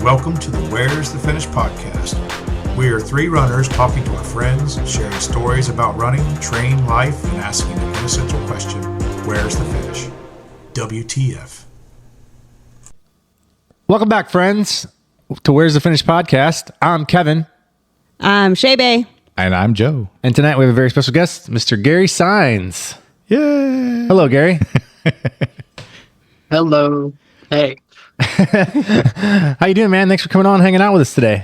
Welcome to the Where's the Finish podcast. We are three runners talking to our friends, sharing stories about running, train life, and asking the quintessential question, where's the finish? WTF. Welcome back, friends, to Where's the Finish podcast. I'm Kevin. I'm Shae. And I'm Joe. And tonight we have a very special guest, Mr. Gary Signs. Yay! Hello, Gary. Hello. Hey. How you doing, man? Thanks for coming on and hanging out with us today.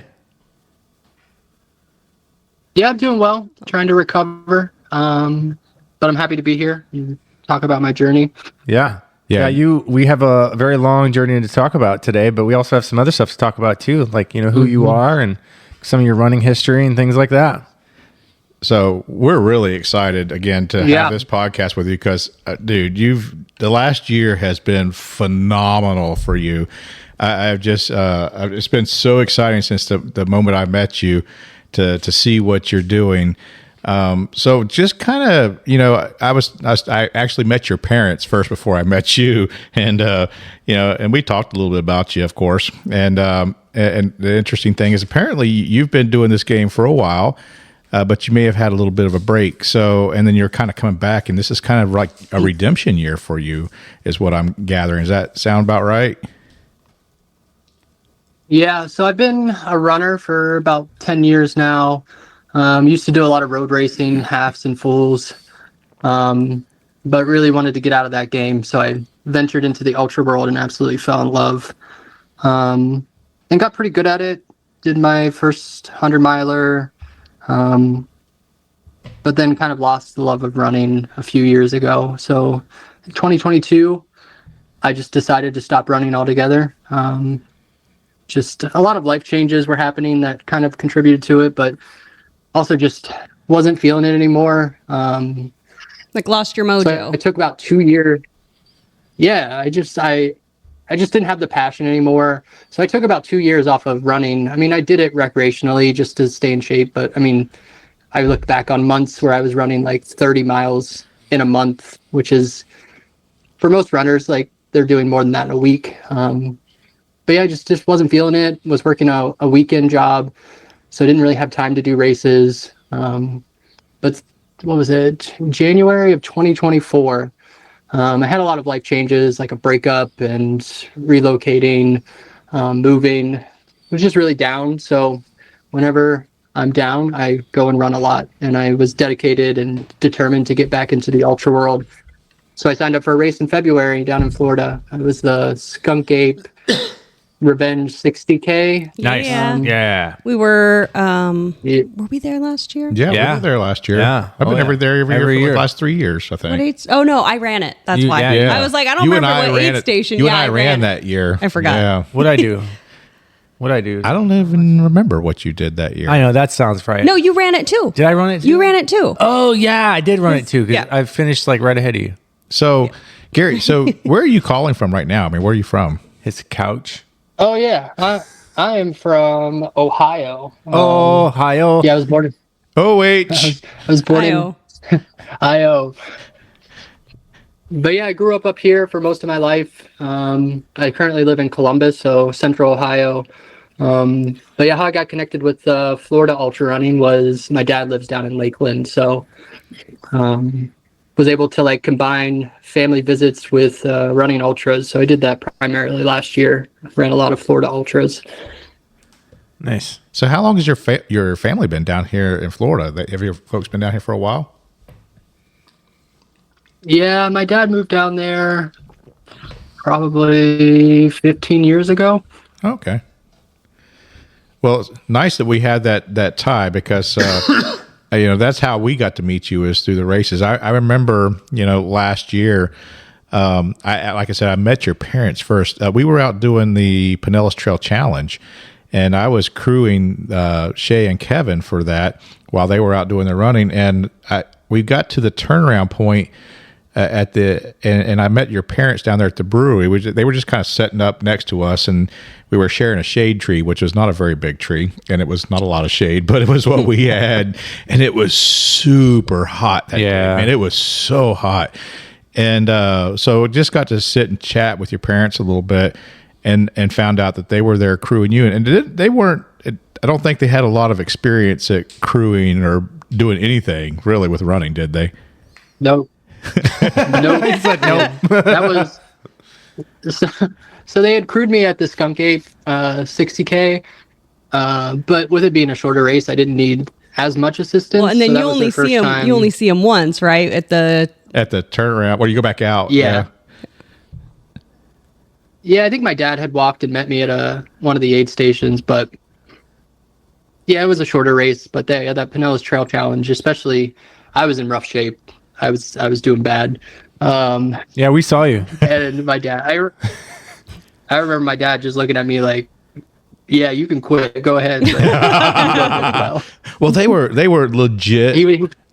Yeah, I'm doing well. Trying to recover. But I'm happy to be here and talk about my journey. Yeah. We have a very long journey to talk about today, but we also have some other stuff to talk about too, like, who you are and some of your running history and things like that. So we're really excited again to have this podcast with you because, dude, the last year has been phenomenal for you. It's been so exciting since the moment I met you to see what you're doing. So just kind of, I actually met your parents first before I met you, and and we talked a little bit about you, of course. And the interesting thing is apparently you've been doing this game for a while. But you may have had a little bit of a break. So, and then you're kind of coming back, and this is kind of like a redemption year for you, is what I'm gathering. Does that sound about right? Yeah, so I've been a runner for about 10 years now. Used to do a lot of road racing, halves and fulls, but really wanted to get out of that game. So I ventured into the ultra world and absolutely fell in love, and got pretty good at it. Did my first 100-miler. But then kind of lost the love of running a few years ago. So in 2022, I just decided to stop running altogether. Just a lot of life changes were happening that kind of contributed to it, but also just wasn't feeling it anymore. Like lost your mojo. So I took about 2 years. Yeah, I just didn't have the passion anymore. So I took about 2 years off of running. I mean, I did it recreationally just to stay in shape. But I mean, I look back on months where I was running like 30 miles in a month, which is for most runners, like they're doing more than that in a week. But yeah, I just wasn't feeling it. Was working a weekend job. So I didn't really have time to do races. But what was it? January of 2024. I had a lot of life changes, like a breakup and relocating, moving. It was just really down. So whenever I'm down, I go and run a lot. And I was dedicated and determined to get back into the ultra world. So I signed up for a race in February down in Florida. It was the Skunk Ape Revenge 60K. Nice. Yeah. We were we there last year? Yeah, we were there last year. Yeah. I've been every year for year. the last 3 years, I think. What dates? Oh, no, I ran it. That's why. yeah. I was like, I don't remember what aid station. You and I ran that year. I forgot. Yeah. What'd I do? I don't even remember what you did that year. I know, that sounds right. No, you ran it too. Did I run it too? You ran it too. Oh, yeah, I did run it too. Yeah. I finished like right ahead of you. So, Gary, where are you calling from right now? I mean, where are you from? His couch. Oh, yeah. I am from Ohio. Ohio. Yeah, I was born in... I was born Ohio. in Io. But yeah, I grew up here for most of my life. I currently live in Columbus, so central Ohio. But yeah, how I got connected with Florida ultra running was my dad lives down in Lakeland, so was able to like combine family visits with running ultras. So I did that primarily last year. Ran a lot of Florida ultras. Nice. So how long has your family been down here in Florida? Have your folks been down here for a while? Yeah, my dad moved down there probably 15 years ago. Okay. Well, it's nice that we had that tie because that's how we got to meet you, is through the races. I remember, last year, like I said, I met your parents first. We were out doing the Pinellas Trail Challenge, and I was crewing Shae and Kevin for that while they were out doing their running. And we got to the turnaround point and I met your parents down there at the brewery. They were just kind of setting up next to us, and we were sharing a shade tree, which was not a very big tree, and it was not a lot of shade, but it was what we had, and it was super hot that day, man. It was so hot. And so just got to sit and chat with your parents a little bit. and found out that they were there crewing you, and they weren't. I don't think they had a lot of experience at crewing or doing anything really with running, did they? Nope. Nope. He said nope. That was so they had crewed me at the Skunk Ape 60K, but with it being a shorter race, I didn't need as much assistance. Well, and then so you only see him. You only see him once, right? At the turnaround where you go back out. Yeah. Yeah, I think my dad had walked and met me at one of the aid stations, but yeah, it was a shorter race. But that Pinellas Trail Challenge, especially, I was in rough shape. I was doing bad. Yeah, we saw you. And my dad, I remember my dad just looking at me like, "Yeah, you can quit. Go ahead." Like, well, they were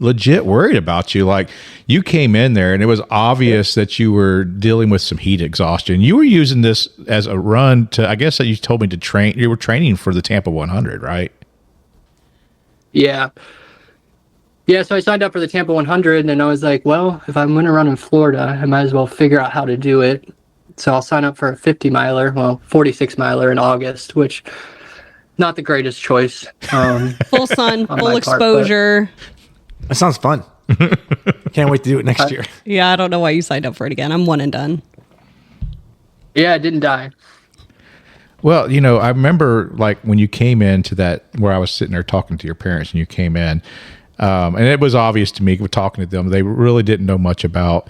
legit worried about you. Like, you came in there and it was obvious that you were dealing with some heat exhaustion. You were using this as a run to, I guess that you told me to train. You were training for the Tampa 100, right? Yeah. Yeah, so I signed up for the Tampa 100, and I was like, well, if I'm going to run in Florida, I might as well figure out how to do it. So I'll sign up for a 50-miler, 46-miler in August, which not the greatest choice. Full sun, full exposure. That sounds fun. Can't wait to do it next year. Yeah, I don't know why you signed up for it again. I'm one and done. Yeah, I didn't die. Well, I remember like when you came into that, where I was sitting there talking to your parents, and you came in, and it was obvious to me with talking to them, they really didn't know much about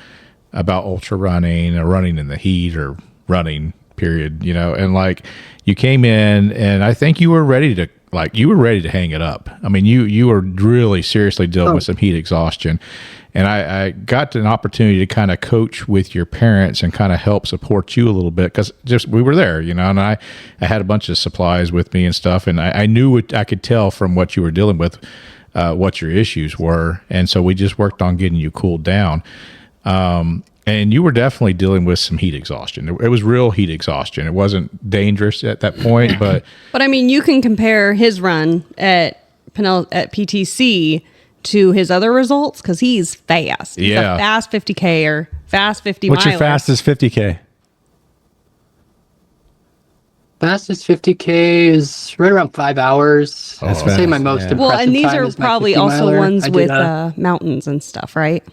ultra running or running in the heat or running period, and like you came in and I think you were ready to hang it up. I mean, you were really seriously dealing with some heat exhaustion, and I got an opportunity to kind of coach with your parents and kind of help support you a little bit, because we were there, and I had a bunch of supplies with me and stuff, and I knew I could tell from what you were dealing with, what your issues were. And so we just worked on getting you cooled down. And you were definitely dealing with some heat exhaustion. It was real heat exhaustion. It wasn't dangerous at that point, but I mean, you can compare his run at PTC to his other results, because he's fast. He's a fast 50K or fast 50 What's miler. your fastest 50K? Fastest 50K is right around 5 hours. That's I'd say my most impressive Well, and these time are is my probably 50 also miler. ones I with did mountains and stuff, right?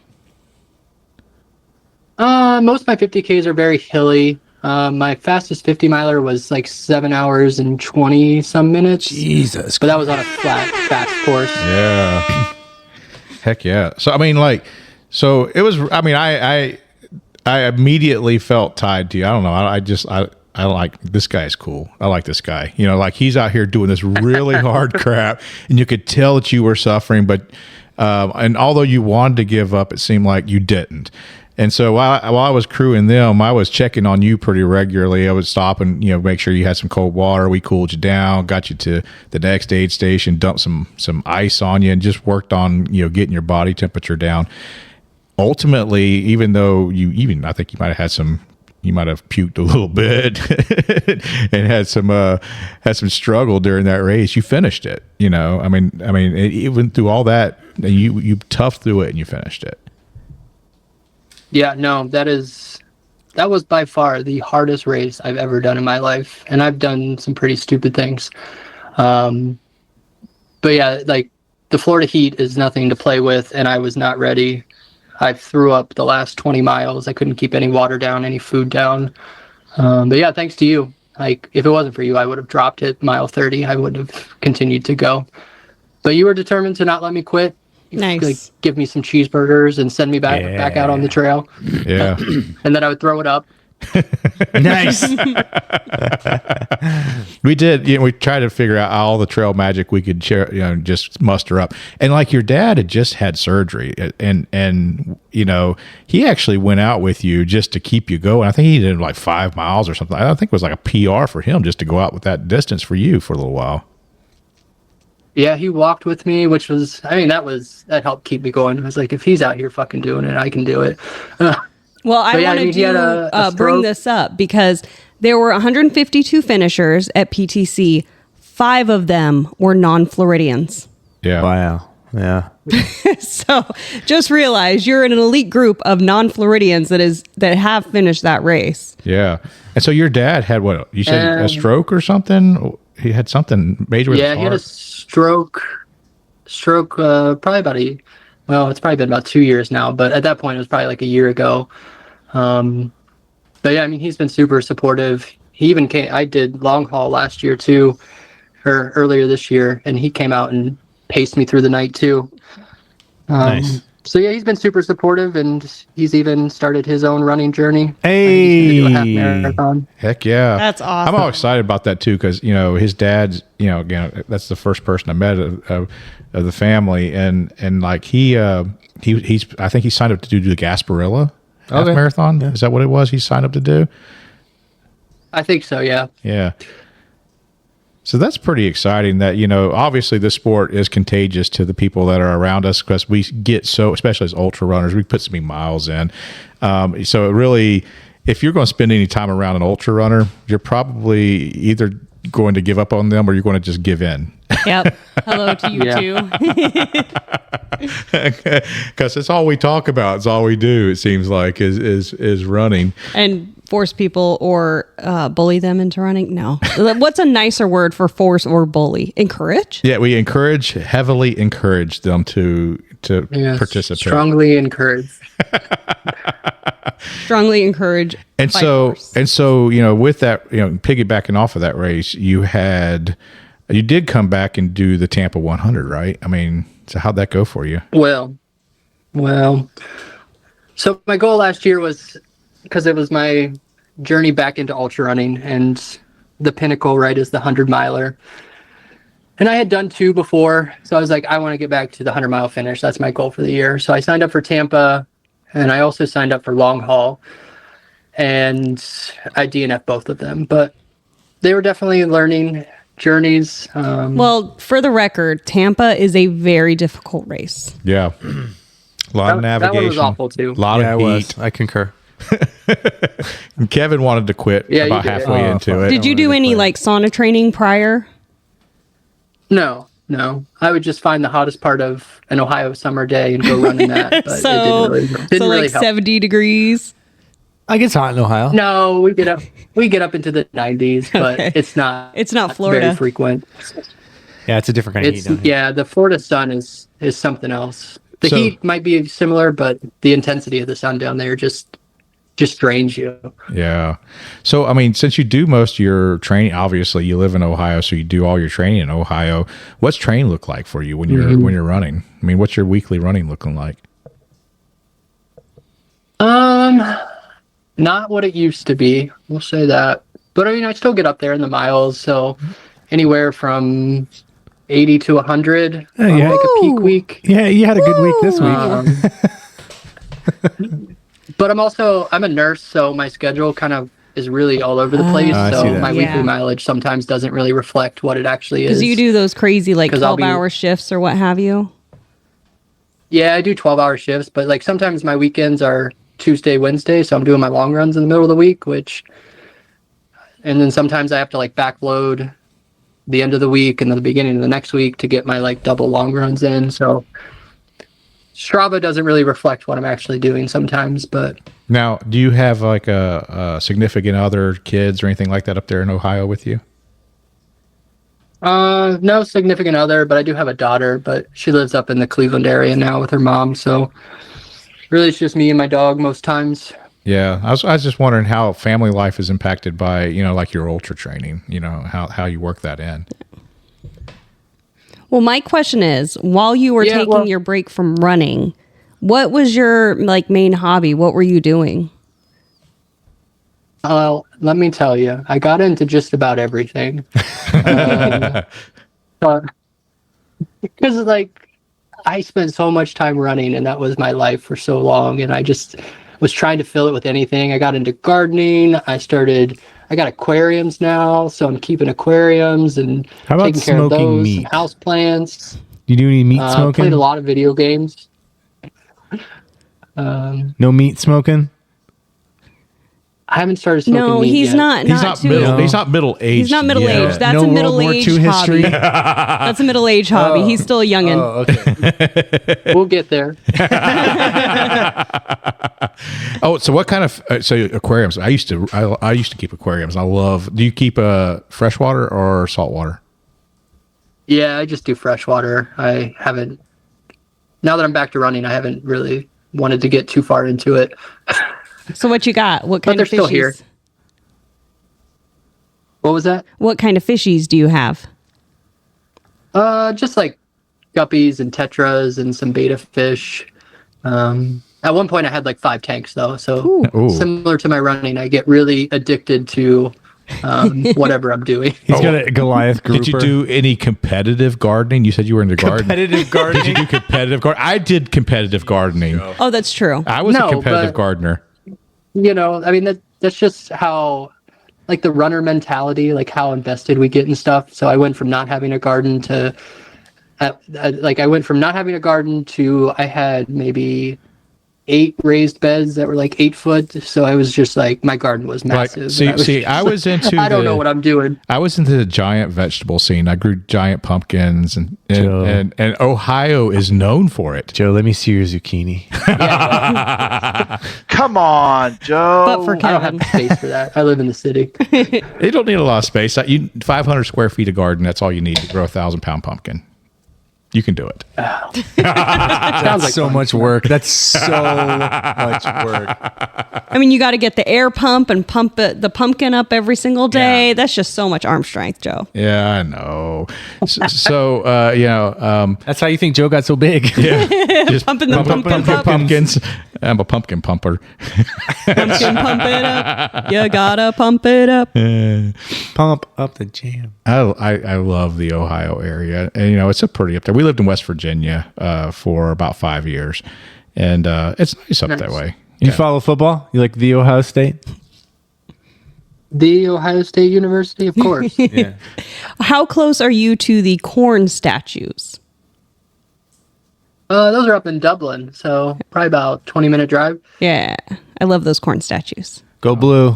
most of my 50Ks are very hilly. My fastest 50 miler was like 7 hours and 20 some minutes. Jesus. But that was on a flat, fast course. yeah, heck yeah. So I mean, so it was. I mean, I immediately felt tied to you. I don't know. I like, this guy's cool. I like this guy. Like he's out here doing this really hard crap, and you could tell that you were suffering. But and although you wanted to give up, it seemed like you didn't. And so while I was crewing them, I was checking on you pretty regularly. I would stop and make sure you had some cold water. We cooled you down, got you to the next aid station, dumped some ice on you, and just worked on getting your body temperature down. Ultimately, even though I think you might have puked a little bit and had some struggle during that race. You finished it. I mean, it went through all that, and you toughed through it and you finished it. Yeah, no, that was by far the hardest race I've ever done in my life, and I've done some pretty stupid things. But yeah, like the Florida heat is nothing to play with, and I was not ready. I threw up the last 20 miles. I couldn't keep any water down, any food down. But yeah, thanks to you. Like, if it wasn't for you, I would have dropped at mile 30. I would have continued to go. But you were determined to not let me quit. Nice. Like, give me some cheeseburgers and send me back out on the trail. Yeah. And then I would throw it up. Nice. We did. We tried to figure out all the trail magic we could share, just muster up. And like your dad had just had surgery, and he actually went out with you just to keep you going. I think he did like 5 miles or something. I think it was like a PR for him just to go out with that distance for you for a little while. Yeah, he walked with me, which was, that helped keep me going. I was like, if he's out here fucking doing it, I can do it. Well, I wanted to bring this up because there were 152 finishers at PTC. 5 of them were non-Floridians. Yeah. Wow. Yeah. So just realize you're in an elite group of non-Floridians that have finished that race. Yeah. And so your dad had what? You said a stroke or something? He had something major with his heart? Yeah, he had a stroke. Probably it's probably been about 2 years now, but at that point it was probably like a year ago. But yeah, I mean, he's been super supportive. He even I did long haul last year too, or earlier this year, and he came out and paced me through the night too. Nice. So yeah, he's been super supportive, and he's even started his own running journey. Hey, he's gonna do a half marathon. Heck yeah. That's awesome. I'm all excited about that too, because, his dad's, again, that's the first person I met of the family. And like he's, I think he signed up to do the Gasparilla half marathon. Yeah. Is that what it was he signed up to do? I think so, yeah. Yeah. So that's pretty exciting that, obviously this sport is contagious to the people that are around us, because we get so, especially as ultra runners, we put so many miles in. So it really, if you're going to spend any time around an ultra runner, you're probably either going to give up on them or you're going to just give in. Yep. Hello to you too. Because it's all we talk about. It's all we do, it seems like, is running. And force people or bully them into running? No. What's a nicer word for force or bully? Encourage? Yeah, we heavily encourage them to participate. Strongly encourage. Strongly encourage. And so, with that, piggybacking off of that race, you did come back and do the Tampa 100, right? I mean, so how'd that go for you? Well, so my goal last year was, because it was my journey back into ultra running, and the pinnacle, right, is the 100-miler. And I had done 2 before, so I was like, I want to get back to the 100-mile finish. That's my goal for the year. So I signed up for Tampa, and I also signed up for long haul, and I DNF'd both of them. But they were definitely learning journeys. Well, for the record, Tampa is a very difficult race. Yeah. A lot of navigation. That one was awful too. A lot of heat. I concur. Kevin wanted to quit about halfway into it. Did you do any like sauna training prior? No. I would just find the hottest part of an Ohio summer day and go run in that. But so it didn't really help. 70 degrees. I get hot in Ohio. No, we get up into the 90s, but it's not Florida. very frequent. Yeah, it's a different kind of heat down here. Yeah, the Florida sun is something else. The heat might be similar, but the intensity of the sun down there just drains you. Yeah. So, I mean, since you do most of your training, obviously you live in Ohio, so you do all your training in Ohio. What's training look like for you when you're running? I mean, what's your weekly running looking like? Not what it used to be. We'll say that. But I mean, I still get up there in the miles, so anywhere from 80 to 100. Like a peak week. Yeah, you had a good week this week. But I'm a nurse, so my schedule kind of is really all over the place. So my weekly mileage sometimes doesn't really reflect what it actually is. Because you do those crazy 12-hour shifts or what have you? Yeah, I do 12-hour shifts, but like sometimes my weekends are Tuesday, Wednesday, so I'm doing my long runs in the middle of the week, and then sometimes I have to backload the end of the week and then the beginning of the next week to get my double long runs in. So Strava doesn't really reflect what I'm actually doing sometimes. But now, do you have a significant other, kids or anything like that up there in Ohio with you? No significant other, but I do have a daughter, but she lives up in the Cleveland area now with her mom. So really, it's just me and my dog most times. Yeah, I was just wondering how family life is impacted by your ultra training. How you work that in. Well, my question is, while you were taking your break from running, what was your main hobby? What were you doing? Well, let me tell you, I got into just about everything. Because I spent so much time running, and that was my life for so long, and I just was trying to fill it with anything. I got into gardening. I got aquariums now, so I'm keeping aquariums and taking care of those, meat? And house plants. You do any meat smoking? Played a lot of video games. No meat smoking? I haven't started smoking No, meat he's yet. not. He's not too. middle. He's not middle aged. He's not middle yet. aged. That's No a World middle War aged II hobby. history? That's a middle aged hobby. He's still a youngin'. Oh, okay. We'll get there. Oh, so what kind of so aquariums? I used to keep aquariums. I love. Do you keep freshwater or saltwater? Yeah, I just do freshwater. I haven't. Now that I'm back to running, I haven't really wanted to get too far into it. So what you got? What kind they're of still fishies? here. What was that? What kind of fishies do you have? Just like guppies and tetras and some betta fish. At one point, I had like 5 tanks though, so Ooh. similar to my running, I get really addicted to whatever I'm doing. He's got a Goliath grouper. Did you do any competitive gardening? You said you were into gardening. competitive gardening? Did you do competitive gardening? I did competitive gardening. Oh, that's true. I was a No, competitive but- gardener. I mean that's just how, like, the runner mentality, like how invested we get in stuff. So I went from not having a garden to I went from not having a garden to I had maybe 8 raised beds that were like 8 foot. So I was just like, my garden was massive. I was into. I don't know what I'm doing. I was into the giant vegetable scene. I grew giant pumpkins, and Joe. and Ohio is known for it. Joe, let me see your zucchini. Come on, Joe. But for I don't Kevin. have space for that. I live in the city. You don't need a lot of space. 500 square feet of garden. That's all you need to grow a 1,000-pound pumpkin. You can do it. Sounds like So fun. much work. That's so much work. I mean, you got to get the air pump and pump the pumpkin up every single day. Yeah. That's just so much arm strength, Joe. Yeah, I know. So That's how you think Joe got so big. just Pumping the pumpkins up. pumpkins. I'm a pumpkin pumper. Pumpkin, pump it up. You gotta pump it up. Pump up the jam. I love the Ohio area, and it's a pretty up there. We lived in West Virginia for about 5 years, and it's nice up that way. You follow football? You like the Ohio State? The Ohio State University, of course. Yeah. How close are you to the corn statues? Those are up in Dublin, so probably about 20-minute drive. Yeah, I love those corn statues. Go blue.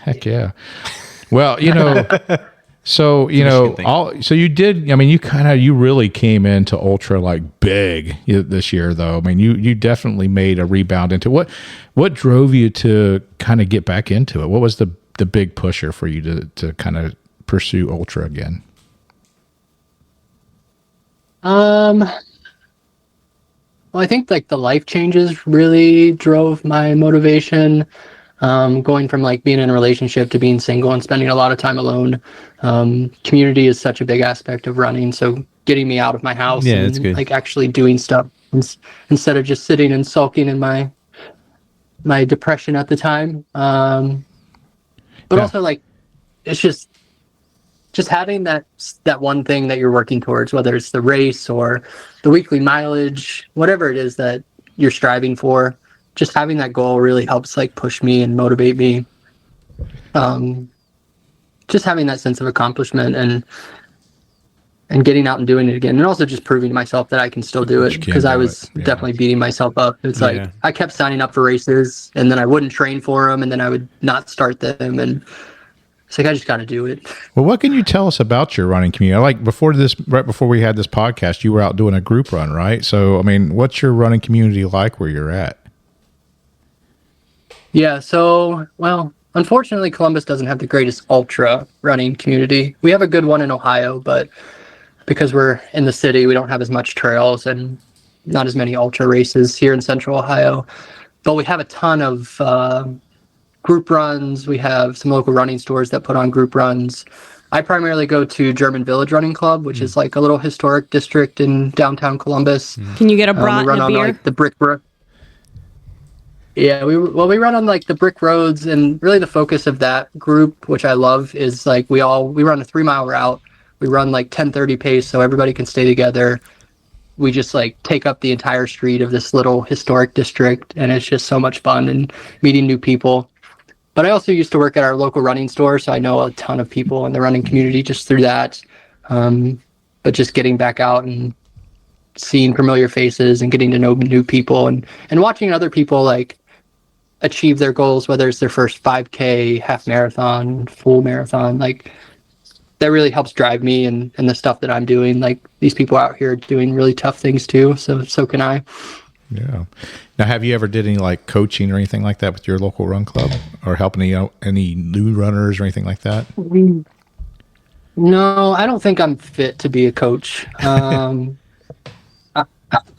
Heck yeah. Well, so Michigan thing. so you did. I mean, you really came into ultra like big this year, though. I mean, you definitely made a rebound into what drove you to kind of get back into it. What was the big pusher for you to kind of pursue ultra again? Well, I think like the life changes really drove my motivation. Going from like being in a relationship to being single and spending a lot of time alone. Community is such a big aspect of running. So getting me out of my house Yeah, and that's good. like actually doing stuff instead of just sitting and sulking in my depression at the time. But Yeah. also like, it's just having that one thing that you're working towards, whether it's the race or the weekly mileage, whatever it is that you're striving for, just having that goal really helps like push me and motivate me. Just having that sense of accomplishment and getting out and doing it again. And also just proving to myself that I can still do You it, can because do I was it, yeah. definitely beating myself up. It's like, Yeah. I kept signing up for races and then I wouldn't train for them and then I would not start them. And it's like, I just got to do it. Well, what can you tell us about your running community? Like right before we had this podcast, you were out doing a group run, right? So, I mean, what's your running community like where you're at? Yeah, so, well, unfortunately, Columbus doesn't have the greatest ultra running community. We have a good one in Ohio, but because we're in the city, we don't have as much trails and not as many ultra races here in Central Ohio. But we have a ton of group runs. We have some local running stores that put on group runs. I primarily go to German Village Running Club, which is like a little historic district in downtown Columbus. Can you get a We brat run and a on beer? like the brick road. Yeah, we run on like the brick roads, and really the focus of that group, which I love, is like we run a 3-mile route. We run like 10:30 pace, so everybody can stay together. We just like take up the entire street of this little historic district, and it's just so much fun and meeting new people. But I also used to work at our local running store, so I know a ton of people in the running community just through that. But just getting back out and seeing familiar faces and getting to know new people and watching other people like achieve their goals, whether it's their first 5K, half marathon, full marathon. Like, that really helps drive me and the stuff that I'm doing. Like, these people out here are doing really tough things too. So can I. Yeah. Now, have you ever did any like coaching or anything like that with your local run club, or helping any new runners or anything like that? No, I don't think I'm fit to be a coach. I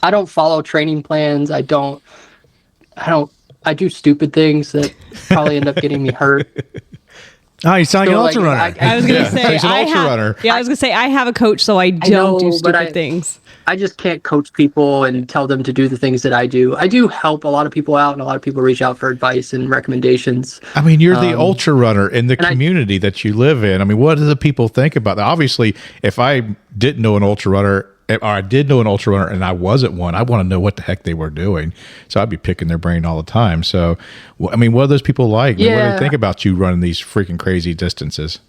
don't follow training plans. I do stupid things that probably end up getting me hurt. Oh, you sound like an ultra runner. I was going to say, he's an ultra runner. Yeah, I was going to say, I have a coach, so I don't do stupid things. I just can't coach people and tell them to do the things that I do. I do help a lot of people out, and a lot of people reach out for advice and recommendations. I mean, you're the ultra runner in the community that you live in. I mean, what do the people think about that? Obviously, if I didn't know an ultra runner, or I did know an ultra runner and I wasn't one, I want to know what the heck they were doing. So I'd be picking their brain all the time. So, I mean, what are those people like? Yeah. What do they think about you running these freaking crazy distances?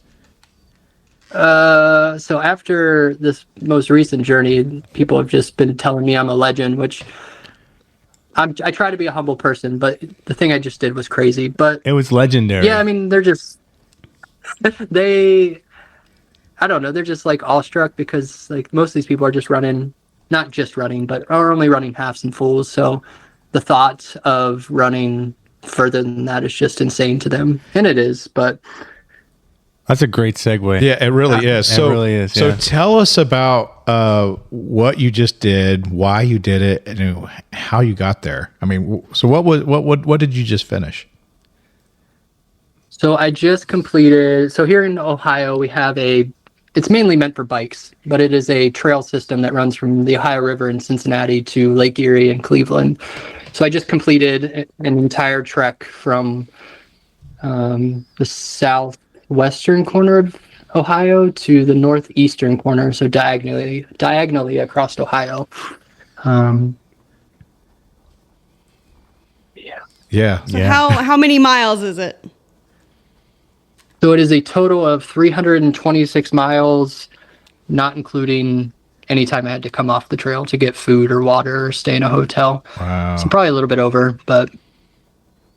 So after this most recent journey, people have just been telling me I'm a legend, which I try to be a humble person, but the thing I just did was crazy. But it was legendary. Yeah, I mean, they're just I don't know, they're just like awestruck because like most of these people are just running, not just running, but are only running halves and fulls. So the thought of running further than that is just insane to them, and it is. But that's a great segue. Yeah, it really is. So, it really is. So tell us about what you just did, why you did it, and how you got there. I mean, so what did you just finish? So I just completed. So here in Ohio, we have it's mainly meant for bikes, but it is a trail system that runs from the Ohio River in Cincinnati to Lake Erie in Cleveland. So I just completed an entire trek from the southwestern corner of Ohio to the northeastern corner, so diagonally across Ohio. Yeah. So how many miles is it? So it is a total of 326 miles, not including any time I had to come off the trail to get food or water or stay in a hotel. Wow. So probably a little bit over, but.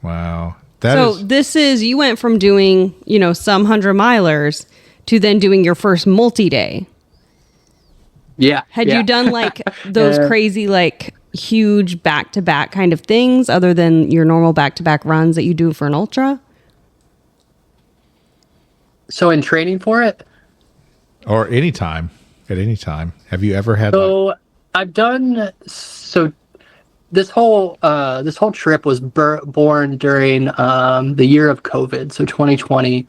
Wow. You went from doing, some 100-milers to then doing your first multi-day. Yeah. Had you done like those crazy, like huge back-to-back kind of things other than your normal back-to-back runs that you do for an ultra? So in training for it? Or at any time. Have you ever had I've done this whole trip was born during the year of COVID, so 2020.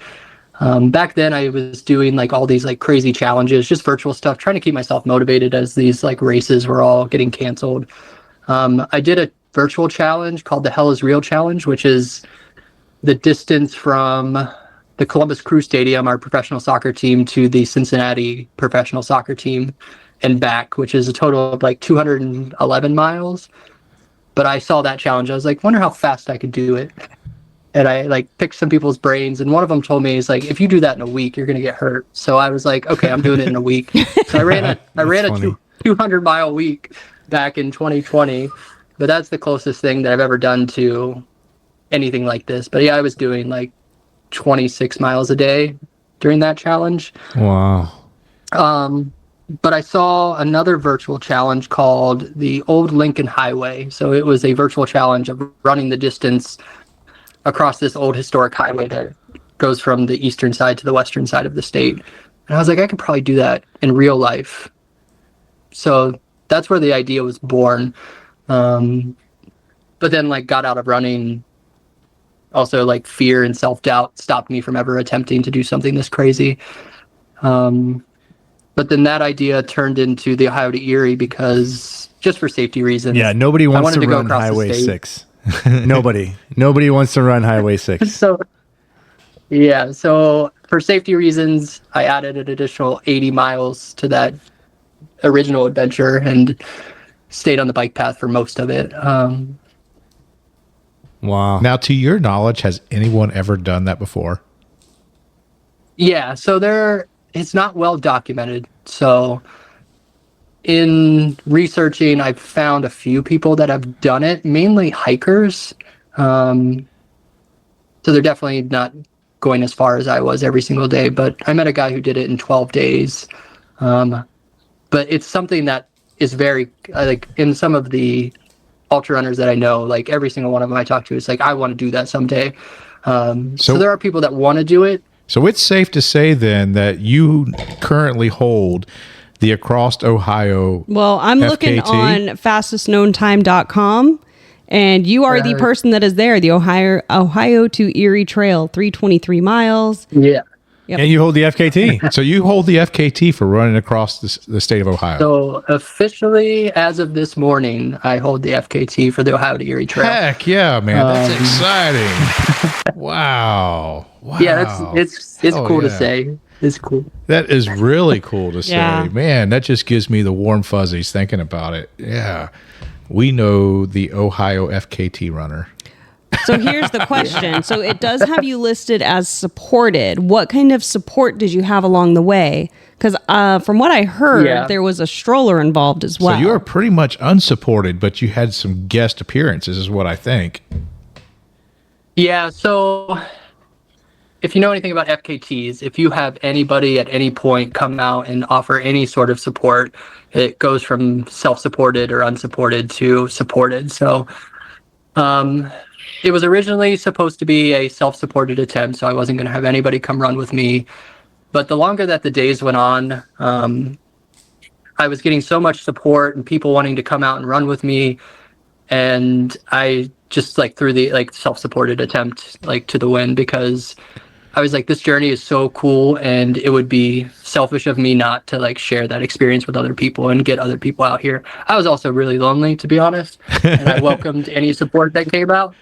Back then I was doing like all these like crazy challenges, just virtual stuff, trying to keep myself motivated as these like races were all getting canceled. I did a virtual challenge called the Hell is Real Challenge, which is the distance from the Columbus Crew Stadium, our professional soccer team, to the Cincinnati professional soccer team and back, which is a total of like 211 miles. But I saw that challenge. I was like, wonder how fast I could do it. And I like picked some people's brains, and one of them told me, "Is like, if you do that in a week, you're gonna get hurt." So I was like, "Okay, I'm doing it in a week." So I ran a 200-mile week back in 2020, but that's the closest thing that I've ever done to anything like this. But yeah, I was doing like 26 miles a day during that challenge. Wow. But I saw another virtual challenge called the Old Lincoln Highway. So it was a virtual challenge of running the distance across this old historic highway that goes from the eastern side to the western side of the state. And I was like, I could probably do that in real life. So that's where the idea was born. But then like got out of running. Also, like fear and self-doubt stopped me from ever attempting to do something this crazy. But then that idea turned into the Ohio to Erie because just for safety reasons. Yeah, nobody wants to run Highway 6. Nobody wants to run Highway 6. So for safety reasons, I added an additional 80 miles to that original adventure and stayed on the bike path for most of it. Wow. Now, to your knowledge, has anyone ever done that before? Yeah, so it's not well documented. So in researching, I've found a few people that have done it, mainly hikers. So they're definitely not going as far as I was every single day. But I met a guy who did it in 12 days. But it's something that is very, like, in some of the ultra runners that I know, like every single one of them I talk to is like, I want to do that someday. So there are people that want to do it. So it's safe to say then that you currently hold the Across Ohio. Well, I'm FKT. looking on fastestknowntime.com, and you are the person that is there. The Ohio to Erie Trail, 323 miles. Yeah. Yep. And you hold the FKT. So you hold the FKT for running across the state of Ohio. So officially, as of this morning, I hold the FKT for the Ohio to Erie Trail. Heck yeah, man. That's exciting. Wow. Yeah, it's cool to yeah. say. It's cool. That is really cool to say. Yeah. Man, that just gives me the warm fuzzies thinking about it. Yeah. We know the Ohio FKT runner. So here's the question. So it does have you listed as supported. What kind of support did you have along the way? Because from what I heard, there was a stroller involved as well. So you are pretty much unsupported, but you had some guest appearances, is what I think. Yeah, so if you know anything about FKTs, if you have anybody at any point come out and offer any sort of support, it goes from self-supported or unsupported to supported. So it was originally supposed to be a self-supported attempt, so I wasn't going to have anybody come run with me. But the longer that the days went on, I was getting so much support and people wanting to come out and run with me, and I just threw the self-supported attempt to the wind, because I was like, this journey is so cool, and it would be selfish of me not to share that experience with other people and get other people out here. I was also really lonely, to be honest, and I welcomed any support that came out.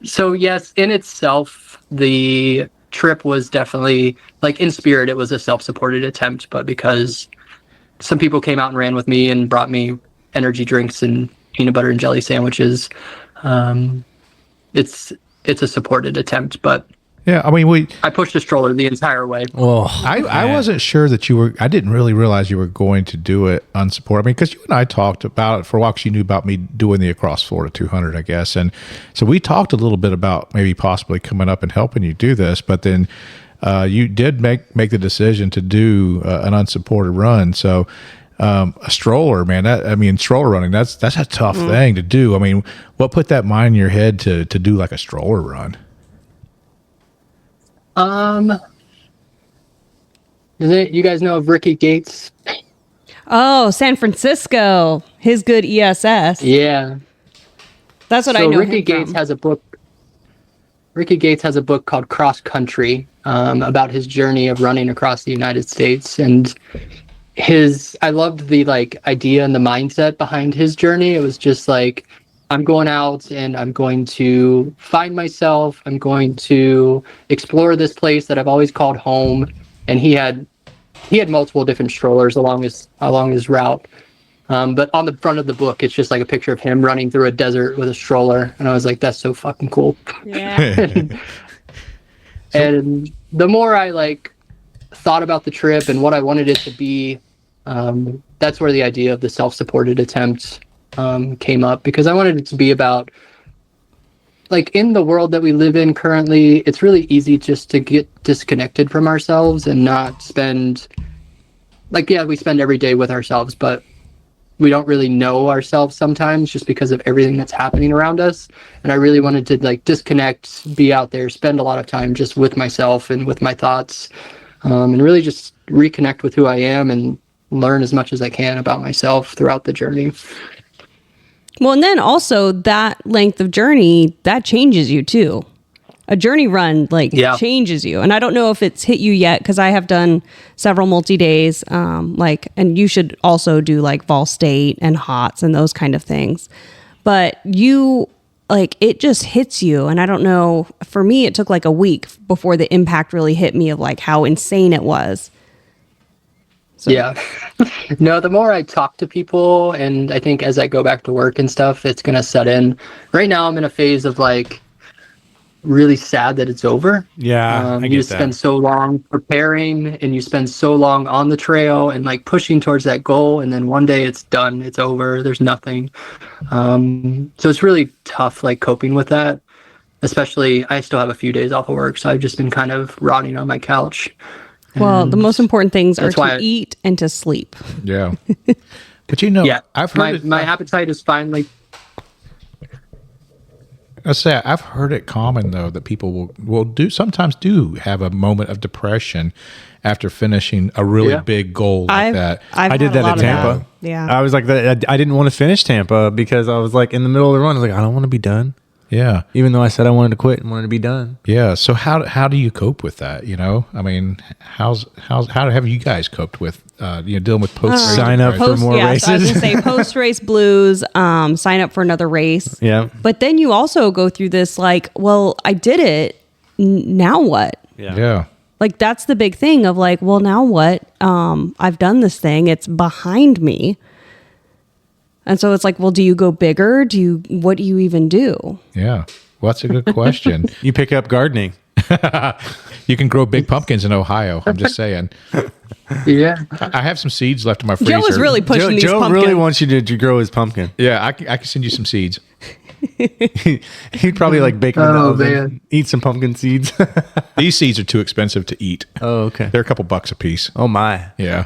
So yes, in itself, the trip was definitely in spirit, it was a self-supported attempt, but because some people came out and ran with me and brought me energy drinks and peanut butter and jelly sandwiches, it's a supported attempt. But yeah, I mean, I pushed a stroller the entire way. Oh, I wasn't sure that you were. I didn't really realize you were going to do it unsupported. I mean, because you and I talked about it for a while. Because you knew about me doing the Across Florida 200, I guess, and so we talked a little bit about maybe possibly coming up and helping you do this. But then you did make the decision to do an unsupported run. So a stroller, man. Stroller running. That's a tough thing to do. I mean, what put that mind in your head to do a stroller run? You guys know of Ricky Gates? Oh, San Francisco. His good ESS. Yeah. That's what I know. Ricky Gates has a book. Ricky Gates has a book called Cross Country, about his journey of running across the United States. And I loved the idea and the mindset behind his journey. It was just I'm going out and I'm going to find myself. I'm going to explore this place that I've always called home. And he had multiple different strollers along his route. But on the front of the book, it's just a picture of him running through a desert with a stroller. And I was like, that's so fucking cool. Yeah. And the more I thought about the trip and what I wanted it to be, that's where the idea of the self-supported attempt came up, because I wanted it to be about in the world that we live in currently, it's really easy just to get disconnected from ourselves and not spend we spend every day with ourselves, but we don't really know ourselves sometimes just because of everything that's happening around us. And I really wanted to disconnect, be out there, spend a lot of time just with myself and with my thoughts, and really just reconnect with who I am and learn as much as I can about myself throughout the journey. Well, and then also that length of journey, that changes you too. A journey run changes you. And I don't know if it's hit you yet, because I have done several multi-days, and you should also do Vol State and HOTS and those kind of things. But you, it just hits you. And I don't know, for me, it took a week before the impact really hit me of how insane it was. So. Yeah. No, the more I talk to people, and I think as I go back to work and stuff, it's going to set in. Right now, I'm in a phase of really sad that it's over. Yeah. You spend so long preparing, and you spend so long on the trail and pushing towards that goal. And then one day it's done. It's over. There's nothing. So it's really tough, coping with that. especially I still have a few days off of work, so I've just been kind of rotting on my couch. Well, the most important things are to why eat and to sleep. Yeah. But you know, Yeah, I've heard my appetite is finally. I've heard it common though that people will sometimes have a moment of depression after finishing a really big goal like that. I did that at Tampa. Yeah. I was like, I didn't want to finish Tampa because I was like in the middle of the run. I was like, I don't want to be done. Yeah. Even though I said I wanted to quit and wanted to be done. Yeah. So how do you cope with that? You know, I mean, how have you guys coped with dealing with post sign up for more races? So I was gonna say post race blues. Sign up for another race. Yeah. But then you also go through this like, well, I did it. Now what? Yeah. Like that's the big thing of like, well, now what? I've done this thing. It's behind me. And so it's like, well, do you go bigger? What do you even do? Yeah. Well, that's a good question. You pick up gardening. You can grow big pumpkins in Ohio. I'm just saying. Yeah. I have some seeds left in my freezer. Joe is really pushing these Joe pumpkins. really wants you to grow his pumpkin. Yeah, I can send you some seeds. He'd probably like bake them in the oven, man. eat some pumpkin seeds. These seeds are too expensive to eat. Oh, okay. They're a couple bucks a piece. Oh my. Yeah.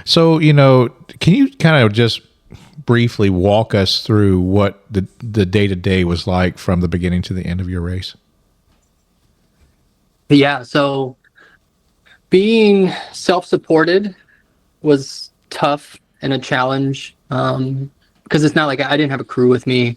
So, can you kind of just briefly walk us through what the day-to-day was like from the beginning to the end of your race? Yeah. So being self-supported was tough and a challenge because it's not like I didn't have a crew with me,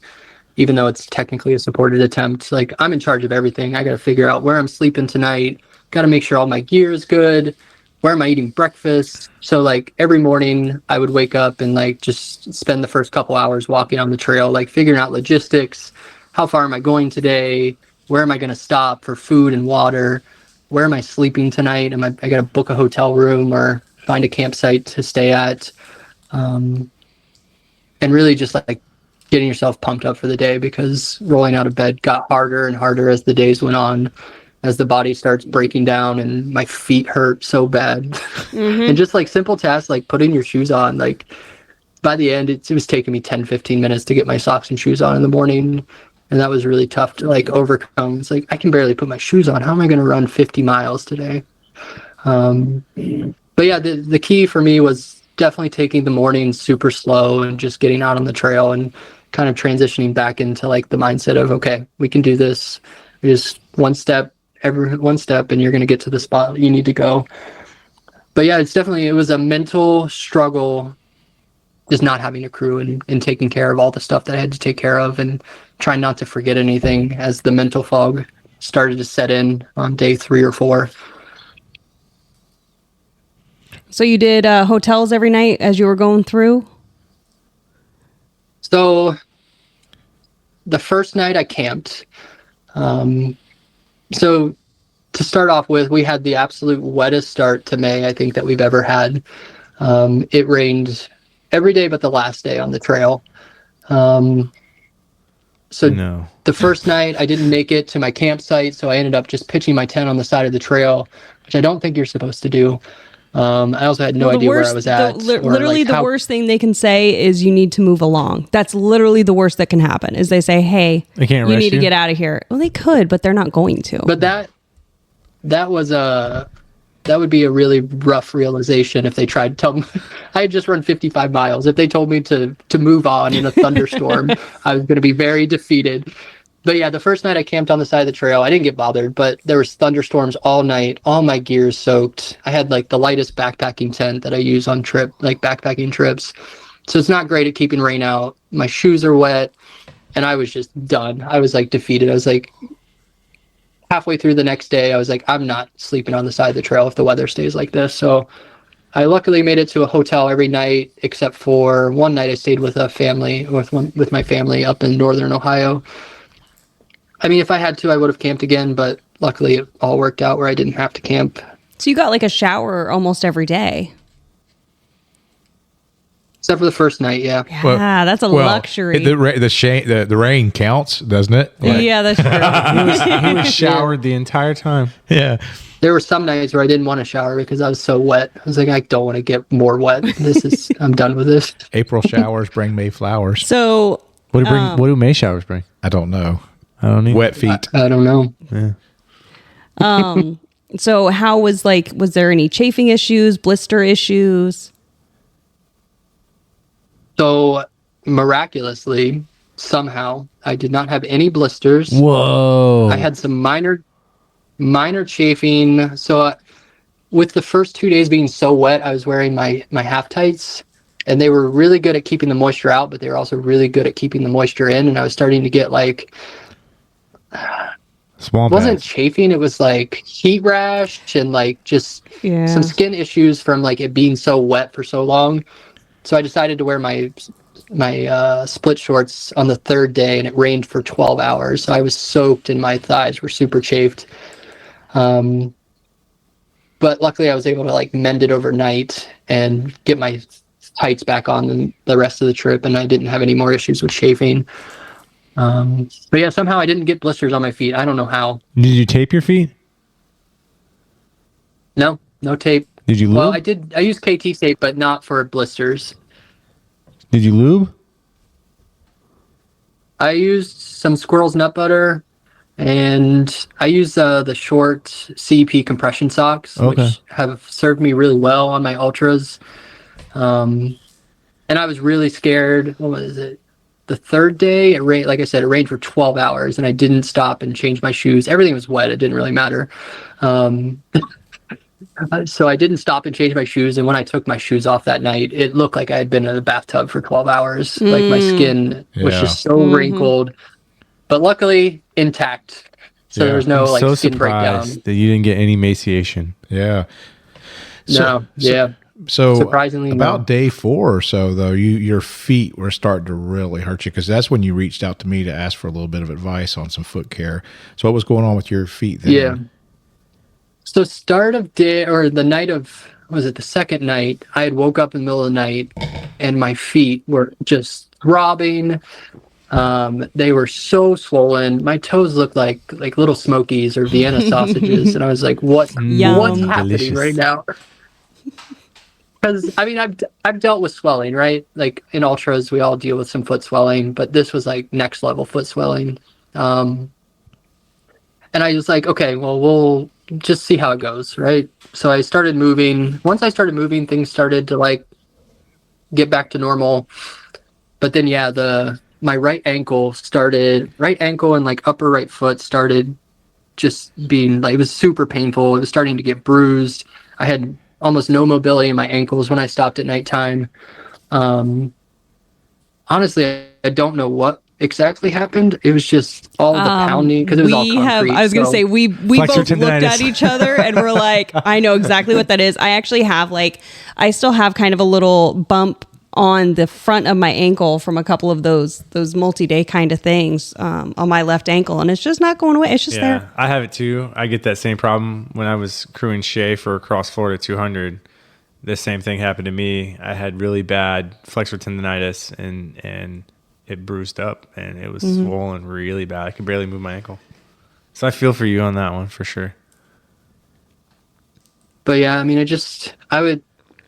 even though it's technically a supported attempt. Like I'm in charge of everything. I got to figure out where I'm sleeping tonight. Got to make sure all my gear is good. Where am I eating breakfast? So like every morning I would wake up and like just spend the first couple hours walking on the trail, like figuring out logistics. How far am I going today? Where am I going to stop for food and water? Where am I sleeping tonight? I got to book a hotel room or find a campsite to stay at. And really just like getting yourself pumped up for the day, because rolling out of bed got harder and harder as the days went on, as the body starts breaking down and my feet hurt so bad. Mm-hmm. And just like simple tasks like putting your shoes on, like by the end it was taking me 10-15 minutes to get my socks and shoes on in the morning, and that was really tough to like overcome. It's like I can barely put my shoes on. How am I going to run 50 miles today? But yeah, the key for me was definitely taking the morning super slow and just getting out on the trail and kind of transitioning back into like the mindset of, okay, we can do this. Just one step and you're going to get to the spot you need to go. But yeah, it was a mental struggle just not having a crew and taking care of all the stuff that I had to take care of and trying not to forget anything as the mental fog started to set in on day 3 or 4. So you did hotels every night as you were going through? So the first night I camped. So to start off with, we had the absolute wettest start to May, I think, that we've ever had. It rained every day but the last day on the trail. The first night I didn't make it to my campsite, so I ended up just pitching my tent on the side of the trail, which I don't think you're supposed to do. I also had no idea where I was at. Literally the worst thing they can say is you need to move along. That's literally the worst that can happen, is they say, hey, you need to get out of here. Well, they could, but they're not going to. But that would be a really rough realization if they tried to tell me. I had just run 55 miles. If they told me to move on in a thunderstorm, I was going to be very defeated. But yeah, the first night I camped on the side of the trail, I didn't get bothered, but there was thunderstorms all night. All my gear's soaked. I had like the lightest backpacking tent that I use on backpacking trips. So it's not great at keeping rain out. My shoes are wet and I was just done. I was like defeated. I was like halfway through the next day, I was like, I'm not sleeping on the side of the trail if the weather stays like this. So I luckily made it to a hotel every night, except for one night I stayed with my family up in northern Ohio. I mean, if I had to, I would have camped again, but luckily it all worked out where I didn't have to camp. So you got like a shower almost every day. Except for the first night, yeah. Yeah, that's a luxury. The rain counts, doesn't it? Yeah, that's true. He was showered the entire time. Yeah. There were some nights where I didn't want to shower because I was so wet. I was like, I don't want to get more wet. I'm done with this. April showers bring May flowers. So What do May showers bring? I don't know. I don't know. Wet feet. I don't know. Yeah. So how was there any chafing issues, blister issues? So miraculously, somehow, I did not have any blisters. Whoa. I had some minor chafing. So with the first 2 days being so wet, I was wearing my half tights, and they were really good at keeping the moisture out, but they were also really good at keeping the moisture in. And I was starting to get like, Small it wasn't patch. chafing, it was like heat rash and like just some skin issues from like it being so wet for so long. So I decided to wear my split shorts on the third day, and it rained for 12 hours. So I was soaked and my thighs were super chafed. But luckily I was able to like mend it overnight and get my tights back on the rest of the trip, and I didn't have any more issues with chafing. But yeah, somehow I didn't get blisters on my feet. I don't know how. Did you tape your feet? No tape. Did you lube? Well, I used KT tape, but not for blisters. Did you lube? I used some Squirrel's nut butter, and I used the short CEP compression socks, which have served me really well on my ultras. And I was really scared. What was it? The third day, it rained. Like I said, it rained for 12 hours, and I didn't stop and change my shoes. Everything was wet. It didn't really matter. So I didn't stop and change my shoes. And when I took my shoes off that night, it looked like I had been in a bathtub for 12 hours. Like my skin was just so wrinkled, but luckily intact. So there was no like so skin breakdown. that you didn't get any emaciation. Yeah. So So surprisingly, about day 4 or so, though, your feet were starting to really hurt you, because that's when you reached out to me to ask for a little bit of advice on some foot care. So what was going on with your feet then? Yeah. So start of day, or the night of, was it the second night? I had woke up in the middle of the night, and my feet were just throbbing. They were so swollen. My toes looked like little Smokies or Vienna sausages, and I was like, what's happening Delicious. right now? Because I mean, I've dealt with swelling, right? Like in ultras, we all deal with some foot swelling, but this was like next level foot swelling. And I was like, okay, well, we'll just see how it goes, right? So I started moving. Once I started moving, things started to like get back to normal. But then, yeah, my right ankle and like upper right foot started just being like, it was super painful. It was starting to get bruised. I had almost no mobility in my ankles when I stopped at nighttime. Honestly, I don't know what exactly happened. It was just all the pounding, because it was all concrete. I was going to say, we both looked at each other and we're like, I know exactly what that is. I actually have I still have kind of a little bump on the front of my ankle from a couple of those multi-day kind of things on my left ankle, and it's just not going away. It's just there. I have it too. I get that same problem when I was crewing Shae for Cross Florida 200. The same thing happened to me. I had really bad flexor tendonitis, and it bruised up, and it was swollen really bad. I could barely move my ankle. So I feel for you on that one for sure. But yeah, I mean,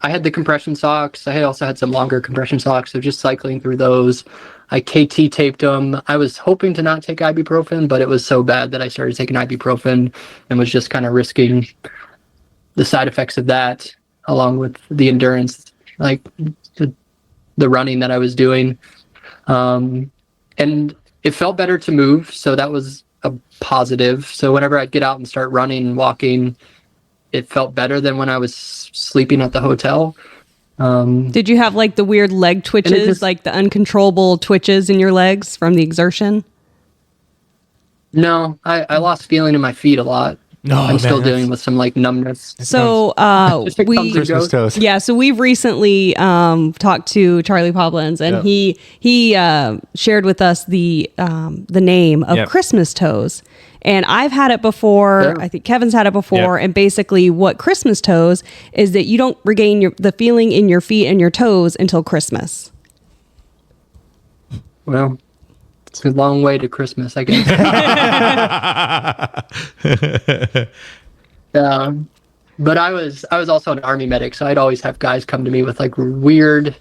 I had the compression socks. I also had some longer compression socks, so just cycling through those. I KT taped them. I was hoping to not take ibuprofen, but it was so bad that I started taking ibuprofen and was just kind of risking the side effects of that, along with the endurance, like the running that I was doing. And it felt better to move, so that was a positive. So whenever I'd get out and start running and walking, it felt better than when I was sleeping at the hotel. Did you have like the weird leg twitches, like the uncontrollable twitches in your legs from the exertion? No, I lost feeling in my feet a lot. No, I'm still dealing with some like numbness. So Christmas toast. Yeah, so we've recently talked to Charlie Poblins, and he shared with us the name of Christmas toes. And I've had it before. I think Kevin's had it before. And basically what Christmas toes is that you don't regain the feeling in your feet and your toes until Christmas. Well, it's a long way to Christmas, I guess. But I was also an Army medic, so I'd always have guys come to me with like weird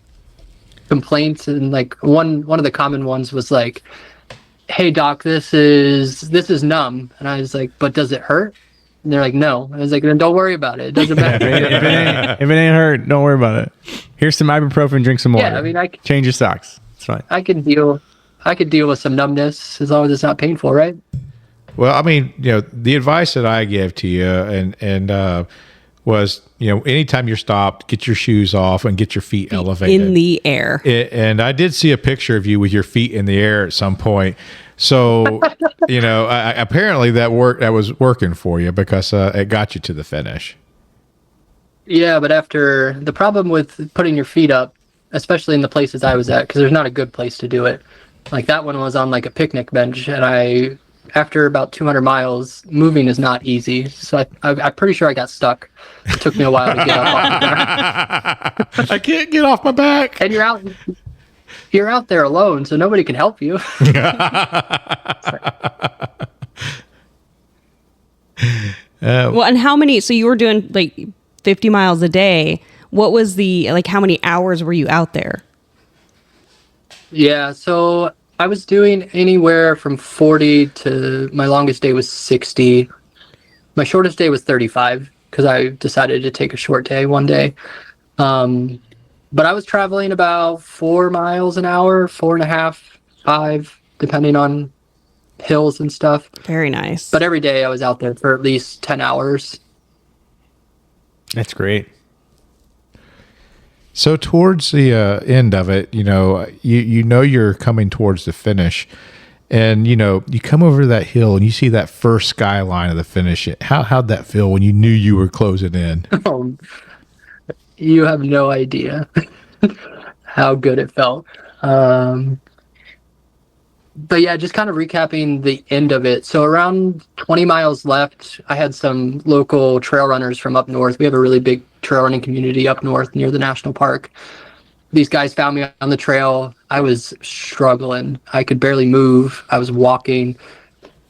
complaints, and like one of the common ones was like, "Hey doc, this is numb," and I was like, "But does it hurt?" And they're like, "No." I was like, "Then don't worry about it. It doesn't matter." If it ain't hurt, don't worry about it. Here's some ibuprofen. Drink some water. Yeah, I mean, change your socks. It's fine. I could deal with some numbness as long as it's not painful, right? Well, I mean, the advice that I give to you and was, anytime you're stopped, get your shoes off and get your feet elevated in the air. And I did see a picture of you with your feet in the air at some point. So, apparently that was working for you because it got you to the finish. Yeah, but after the problem with putting your feet up, especially in the places I was at, because there's not a good place to do it. Like that one was on like a picnic bench, and after about 200 miles, moving is not easy. So I'm pretty sure I got stuck. It took me a while to get up off the ground. I can't get off my back. And you're out there alone, so nobody can help you. Well, and how many? So you were doing like 50 miles a day. What was how many hours were you out there? Yeah, so I was doing anywhere from 40 to my longest day was 60. My shortest day was 35 because I decided to take a short day one day. But I was traveling about 4 miles an hour, 4.5, 5, depending on hills and stuff. Very nice. But every day I was out there for at least 10 hours. That's great. So towards the end of it, you're coming towards the finish, and you come over that hill and you see that first skyline of the finish. How'd that feel when you knew you were closing in? You have no idea how good it felt. But yeah, just kind of recapping the end of it. So around 20 miles left, I had some local trail runners from up north. We have a really big trail running community up north near the national park. These guys found me on the trail. I was struggling. I could barely move. I was walking,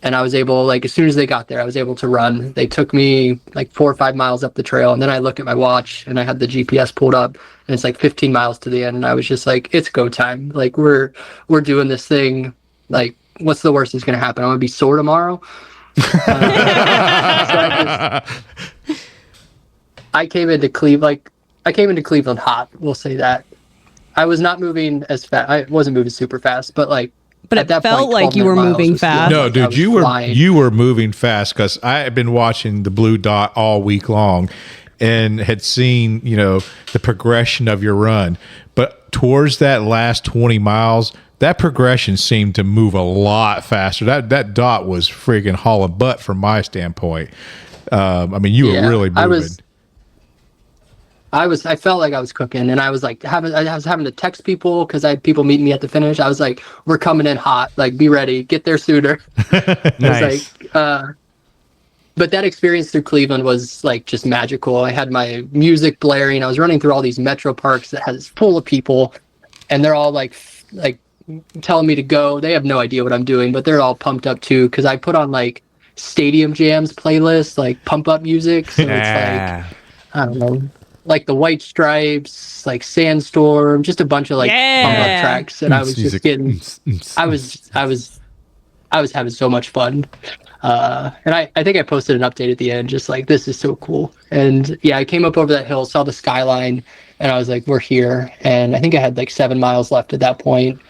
and I was able, as soon as they got there, I was able to run. They took me 4 or 5 miles up the trail, and then I looked at my watch and I had the GPS pulled up, and it's 15 miles to the end, and I was just like, it's go time. We're doing this thing. What's the worst that's going to happen? I'm going to be sore tomorrow. I came into Cleveland hot. We'll say that. I was not moving as fast. I wasn't moving super fast, but but it felt like you were moving fast. No, dude, you were moving fast because I had been watching the blue dot all week long and had seen, the progression of your run. But towards that last 20 miles, that progression seemed to move a lot faster. That dot was freaking hauling butt from my standpoint. You were really moving. I felt like I was cooking, and I was having to text people because I had people meeting me at the finish. I was like, we're coming in hot. Be ready. Get there sooner. Nice. But that experience through Cleveland was just magical. I had my music blaring. I was running through all these metro parks that has full of people, and they're all like telling me to go. They have no idea what I'm doing, but they're all pumped up too because I put on stadium jams playlists, pump up music. So it's I don't know, the White Stripes, Sandstorm, just a bunch of pump up tracks, and I was just getting. I was having so much fun. And I think I posted an update at the end, just this is so cool. And yeah, I came up over that hill, saw the skyline, and I was like, we're here. And I think I had 7 miles left at that point.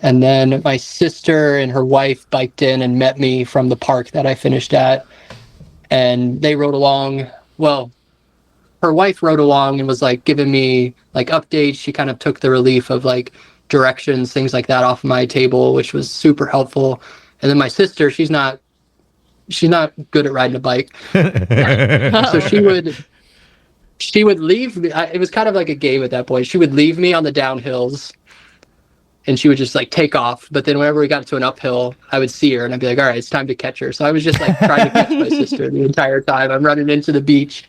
And then my sister and her wife biked in and met me from the park that I finished at. And they rode along. Well, her wife rode along and was giving me updates. She kind of took the relief of directions, things like that off my table, which was super helpful. And then my sister, she's not good at riding a bike. So she would leave me. It was kind of like a game at that point. She would leave me on the downhills and she would just take off. But then whenever we got to an uphill, I would see her and I'd be like, all right, it's time to catch her. So I was just trying to catch my sister the entire time. I'm running into the beach.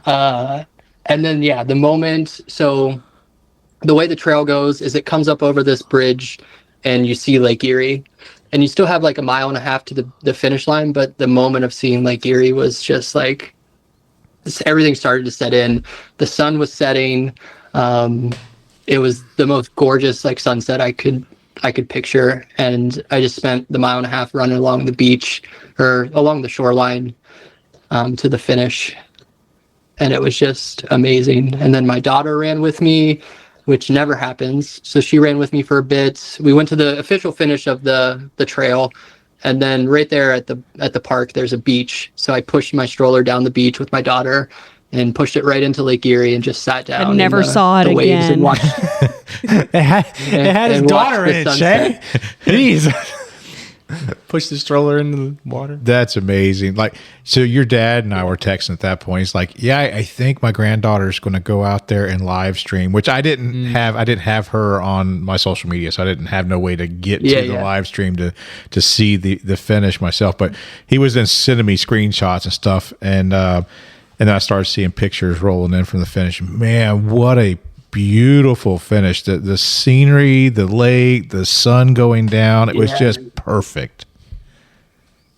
And then, yeah, the moment, so the way the trail goes is it comes up over this bridge and you see Lake Erie. And you still have 1.5 miles to the finish line, but the moment of seeing Lake Erie was just everything started to set in. The sun was setting. it was the most gorgeous like sunset I could picture. And I just spent the 1.5 miles running along the beach or along the shoreline to the finish. And it was just amazing. And then my daughter ran with me, which never happens. So she ran with me for a bit. We went to the official finish of the trail. And then right there at the park, there's a beach. So I pushed my stroller down the beach with my daughter and pushed it right into Lake Erie and just sat down. I never saw it again. And watched, it had his daughter in it, Shae. Jeez. Push the stroller into the water. That's amazing. Like, so your dad and I were texting at that point. He's like, yeah, I think my granddaughter's going to go out there and live stream, which I didn't have. I didn't have her on my social media, so I didn't have no way to get to the live stream to see the finish myself. But he was then sending me screenshots and stuff. And then I started seeing pictures rolling in from the finish. Man, what a beautiful finish. The scenery, the lake, the sun going down. It was just perfect.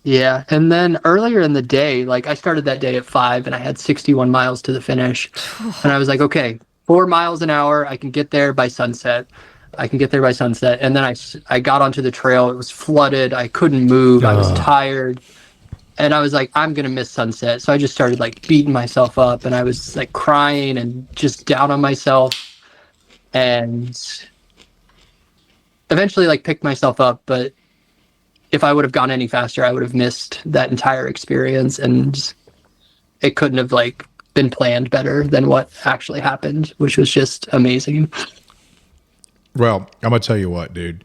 Yeah. And then earlier in the day, like I started that day at 5 and I had 61 miles to the finish. And I was like, okay, 4 miles an hour. I can get there by sunset. And then I got onto the trail. It was flooded. I couldn't move. I was tired. And I was like, I'm going to miss sunset. So I just started like beating myself up and I was like crying and just down on myself. And eventually like picked myself up. But if I would have gone any faster, I would have missed that entire experience. And it couldn't have like been planned better than what actually happened, which was just amazing. Well, I'm going to tell you what, dude.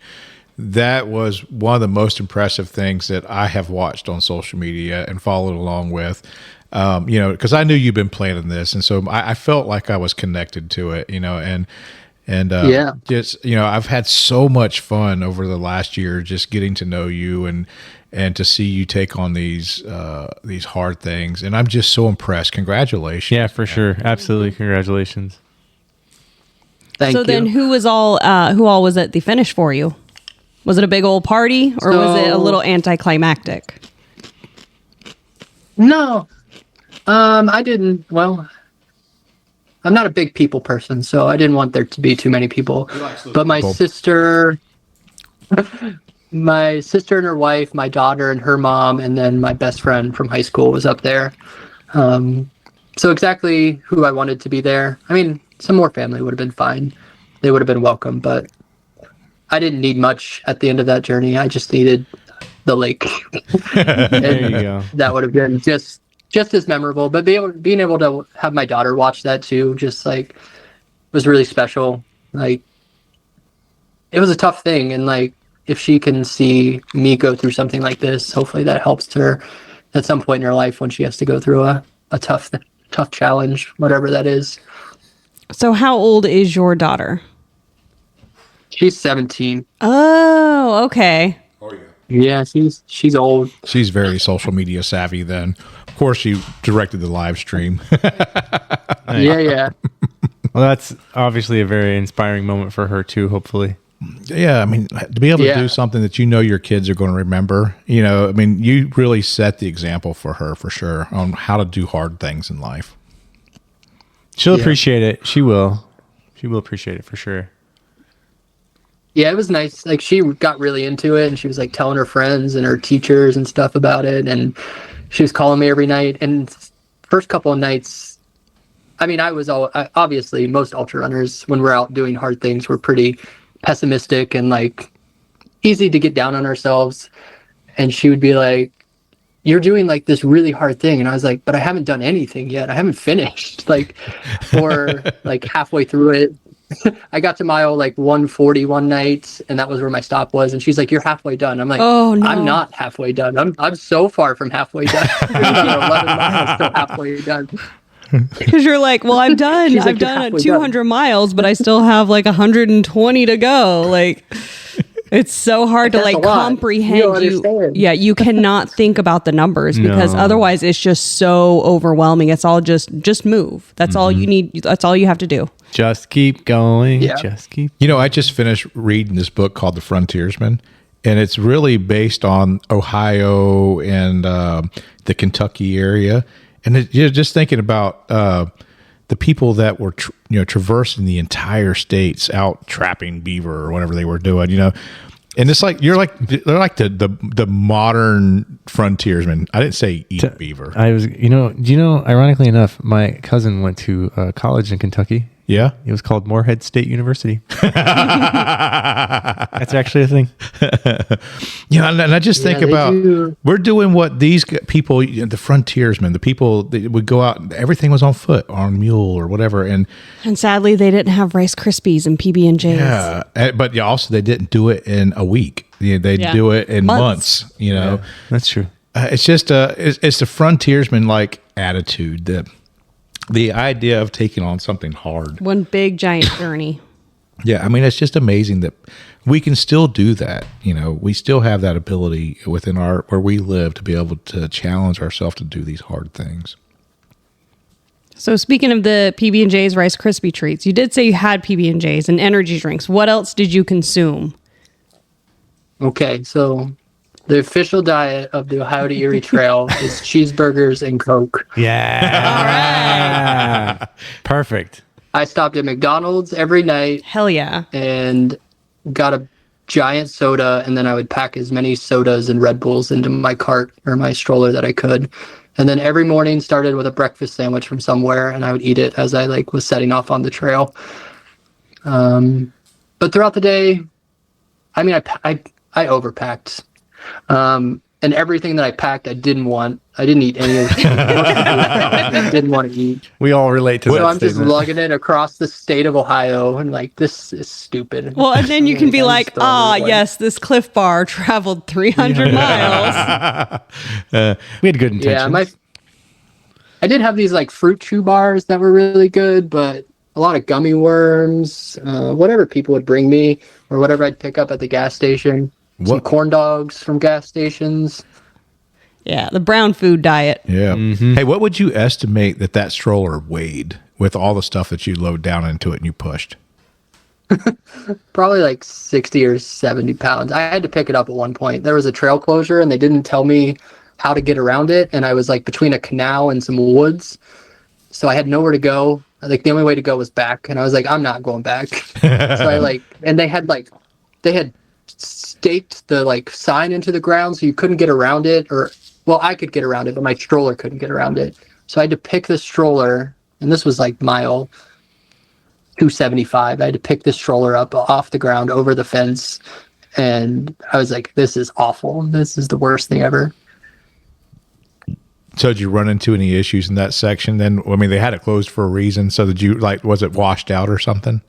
That was one of the most impressive things that I have watched on social media and followed along with, because I knew you've been planning this. And so I felt like I was connected to it, and just, I've had so much fun over the last year, just getting to know you and to see you take on these hard things. And I'm just so impressed. Congratulations. Yeah, for sure. Absolutely. Congratulations. Thank you. Then who all was at the finish for you? Was it a big old party or was it a little anticlimactic? No, I didn't. Well, I'm not a big people person, so I didn't want there to be too many people. But my sister and her wife, my daughter and her mom, and then my best friend from high school was up there. So exactly who I wanted to be there. I mean, some more family would have been fine. They would have been welcome, but I didn't need much at the end of that journey. I just needed the lake. There you go. That would have been just as memorable. But being able to have my daughter watch that too, just like was really special. Like it was a tough thing, and like if she can see me go through something like this, hopefully that helps her at some point in her life when she has to go through a tough challenge, whatever that is. So how old is your daughter? She's 17. Oh, okay. Oh, Yeah, she's old. She's very social media savvy then. Of course, she directed the live stream. Yeah. Well, that's obviously a very inspiring moment for her too, hopefully. Yeah, I mean, to be able to do something that your kids are going to remember, I mean, you really set the example for her, for sure, on how to do hard things in life. She'll appreciate it. She will. She will appreciate it for sure. Yeah, it was nice. Like she got really into it and she was like telling her friends and her teachers and stuff about it. And she was calling me every night. And first couple of nights, I mean, obviously most ultra runners, when we're out doing hard things, we're pretty pessimistic and like easy to get down on ourselves. And she would be like, you're doing like this really hard thing. And I was like, but I haven't done anything yet. I haven't finished or like halfway through it. I got to mile like 140 one night, and that was where my stop was. And she's like, "You're halfway done." I'm like, "Oh no, I'm not halfway done. I'm so far from halfway done. 11 miles till halfway done." Because you're like, "Well, I'm done. I've done 200 miles, but I still have like 120 to go." Like, it's so hard to like comprehend. You cannot think about the numbers because otherwise it's just so overwhelming. It's all just move. That's all you need. That's all you have to do. Just keep going. Yeah. Just keep. I just finished reading this book called The Frontiersman, and it's really based on Ohio and the Kentucky area. And you're just thinking about the people that were traversing the entire states out trapping beaver or whatever they were doing, and it's like they're like the modern frontiersmen. I didn't say eat beaver. Ironically enough, my cousin went to college in Kentucky. Yeah, it was called Morehead State University. That's actually a thing. And I just think about we're doing what these people, the frontiersmen, the people that would go out. Everything was on foot, on mule, or whatever, and sadly they didn't have Rice Krispies and PB&Js. Yeah, but also they didn't do it in a week. They do it in months. Yeah, that's true. It's just it's the frontiersman like attitude that. The idea of taking on something hard. One big giant journey. Yeah, I mean, it's just amazing that we can still do that. We still have that ability within where we live to be able to challenge ourselves to do these hard things. So speaking of the PB&J's Rice Krispie treats, you did say you had PB&J's and energy drinks. What else did you consume? Okay, so the official diet of the Ohio to Erie Trail is cheeseburgers and Coke. Yeah. All right. Perfect. I stopped at McDonald's every night. Hell yeah. And got a giant soda, and then I would pack as many sodas and Red Bulls into my cart or my stroller that I could. And then every morning started with a breakfast sandwich from somewhere, and I would eat it as I was setting off on the trail. But throughout the day, I mean, I overpacked. And everything that I packed, I didn't eat any of it. I didn't want to eat. We all relate to that. So I'm just lugging it across the state of Ohio and this is stupid. Well, and then you can be like, yes, this Cliff Bar traveled 300 miles. We had good intentions. Yeah, I did have these fruit chew bars that were really good, but a lot of gummy worms, whatever people would bring me or whatever I'd pick up at the gas station. Some corn dogs from gas stations. Yeah, the brown food diet. Yeah. Mm-hmm. Hey, what would you estimate that stroller weighed with all the stuff that you load down into it and you pushed? Probably 60 or 70 pounds. I had to pick it up at one point. There was a trail closure and they didn't tell me how to get around it. And I was between a canal and some woods. So I had nowhere to go. The only way to go was back. And I was I'm not going back. So and they had staked the sign into the ground so you couldn't get around it, I could get around it, but my stroller couldn't get around it. So I had to pick the stroller, and this was mile 275. I had to pick the stroller up off the ground over the fence, and I was this is awful. This is the worst thing ever. So did you run into any issues in that section then? I mean, they had it closed for a reason. So did you was it washed out or something?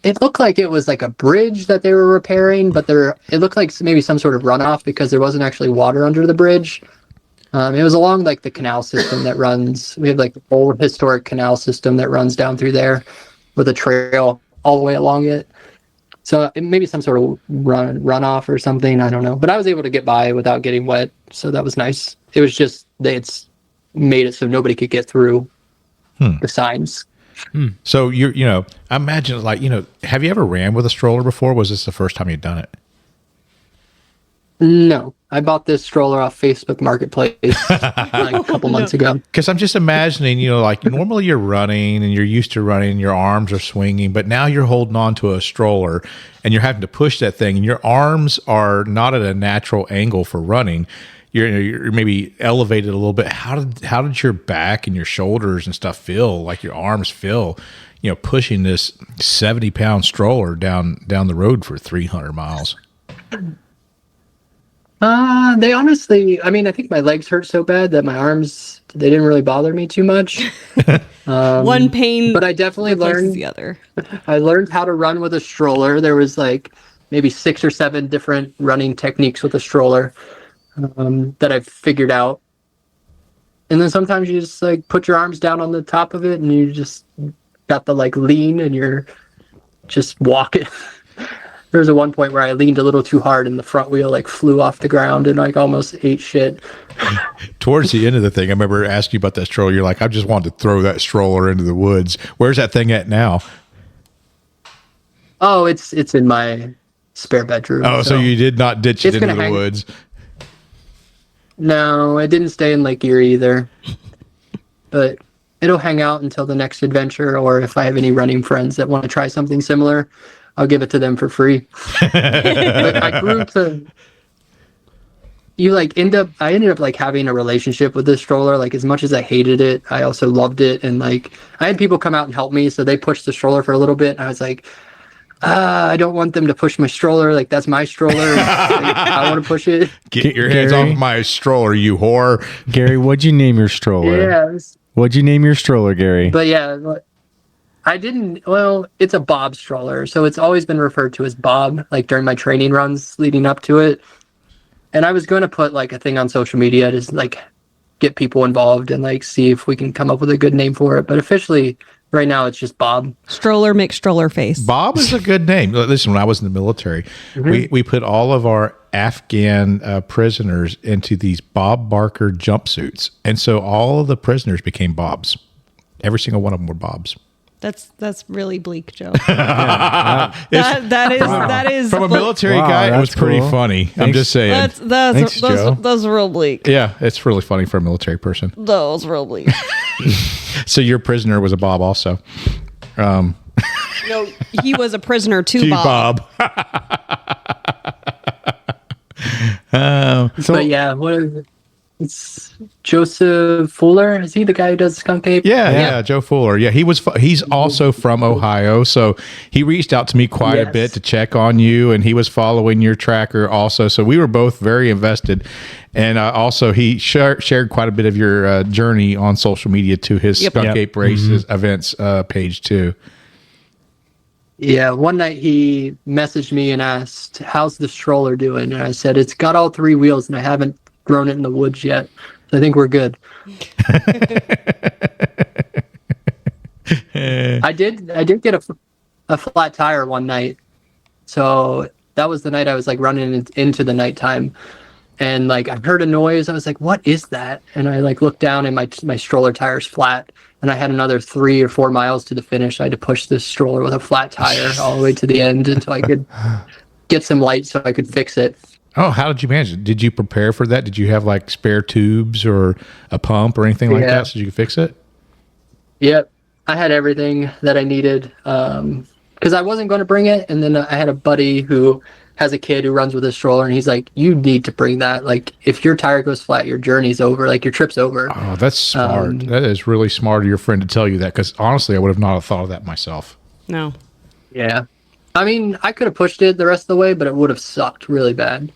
It looked like it was a bridge that they were repairing, but it looked like maybe some sort of runoff because there wasn't actually water under the bridge. It was along the canal system that runs. We have the old historic canal system that runs down through there with a trail all the way along it. So maybe some sort of runoff or something. I don't know. But I was able to get by without getting wet. So that was nice. It was just it's made it so nobody could get through the signs. So I imagine have you ever ran with a stroller before? Was this the first time you'd done it? No, I bought this stroller off Facebook Marketplace a couple months ago. Because I'm just imagining, normally you're running and you're used to running, your arms are swinging, but now you're holding on to a stroller and you're having to push that thing, and your arms are not at a natural angle for running. You're maybe elevated a little bit. How did your back and your shoulders and stuff feel? Your arms feel, pushing this 70-pound stroller down the road for 300 miles. They honestly, I think my legs hurt so bad that my arms, they didn't really bother me too much. One pain, but I definitely learned the other. I learned how to run with a stroller. There was maybe 6 or 7 different running techniques with a stroller. That I've figured out. And then sometimes you just put your arms down on the top of it and you just got the lean and you're just walking. There was one point where I leaned a little too hard and the front wheel flew off the ground and almost ate shit. Towards the end of the thing, I remember asking you about that stroller. You're I just wanted to throw that stroller into the woods. Where's that thing at now? Oh, it's in my spare bedroom. Oh, so you did not ditch it into the woods. No, it didn't stay in Lake Erie either. But it'll hang out until the next adventure, or if I have any running friends that want to try something similar, I'll give it to them for free. But I grew to I ended up like having a relationship with this stroller. Like, as much as I hated it, I also loved it. And like, I had people come out and help me, so they pushed the stroller for a little bit. And I was like, I don't want them to push my stroller. Like, that's my stroller. I want to push it. Get your hands off my stroller, you whore. Gary, what'd you name your stroller? Yeah. What'd you name your stroller, Gary? But yeah, I didn't. Well, it's a Bob stroller, so it's always been referred to as Bob. Like, during my training runs leading up to it. And I was going to put like a thing on social media to like get people involved and like see if we can come up with a good name for it. But officially, right now, it's just Bob. Stroller McStroller face. Bob is a good name. Listen, when I was in the military, we put all of our Afghan prisoners into these Bob Barker jumpsuits. And so all of the prisoners became Bobs. Every single one of them were Bobs. That's really bleak, Joe. that is From a military guy. It was pretty funny. Thanks. I'm just saying. That's real bleak. Yeah, it's really funny for a military person. That was real bleak. So your prisoner was a Bob also. No, he was a prisoner to Bob. But yeah, what is it? It's Joseph Fuller. Is he the guy who does Skunk Ape? Yeah, Joe Fuller. Yeah, he's also from Ohio, so he reached out to me quite a bit to check on you, and he was following your tracker also. So we were both very invested, and also he shared quite a bit of your journey on social media to his Skunk Ape Races events page too. Yeah, one night he messaged me and asked, "How's the stroller doing?" And I said, "It's got all 3 wheels, and I haven't thrown it in the woods yet. So I think we're good." I did get a flat tire one night. So that was the night I was like running into the nighttime, and like I heard a noise. I was like, "What is that?" And I like looked down, and my stroller tire's flat, and I had another 3 or 4 miles to the finish. I had to push this stroller with a flat tire all the way to the end until I could get some light so I could fix it. Oh, how did you manage it? Did you prepare for that? Did you have like spare tubes or a pump or anything like that so you could fix it? Yep. I had everything that I needed because I wasn't going to bring it. And then I had a buddy who has a kid who runs with a stroller, and he's like, "You need to bring that. Like, if your tire goes flat, your journey's over. Like, your trip's over." Oh, that's smart. That is really smart of your friend to tell you that, because honestly, I would have not thought of that myself. No. Yeah. I mean, I could have pushed it the rest of the way, but it would have sucked really bad.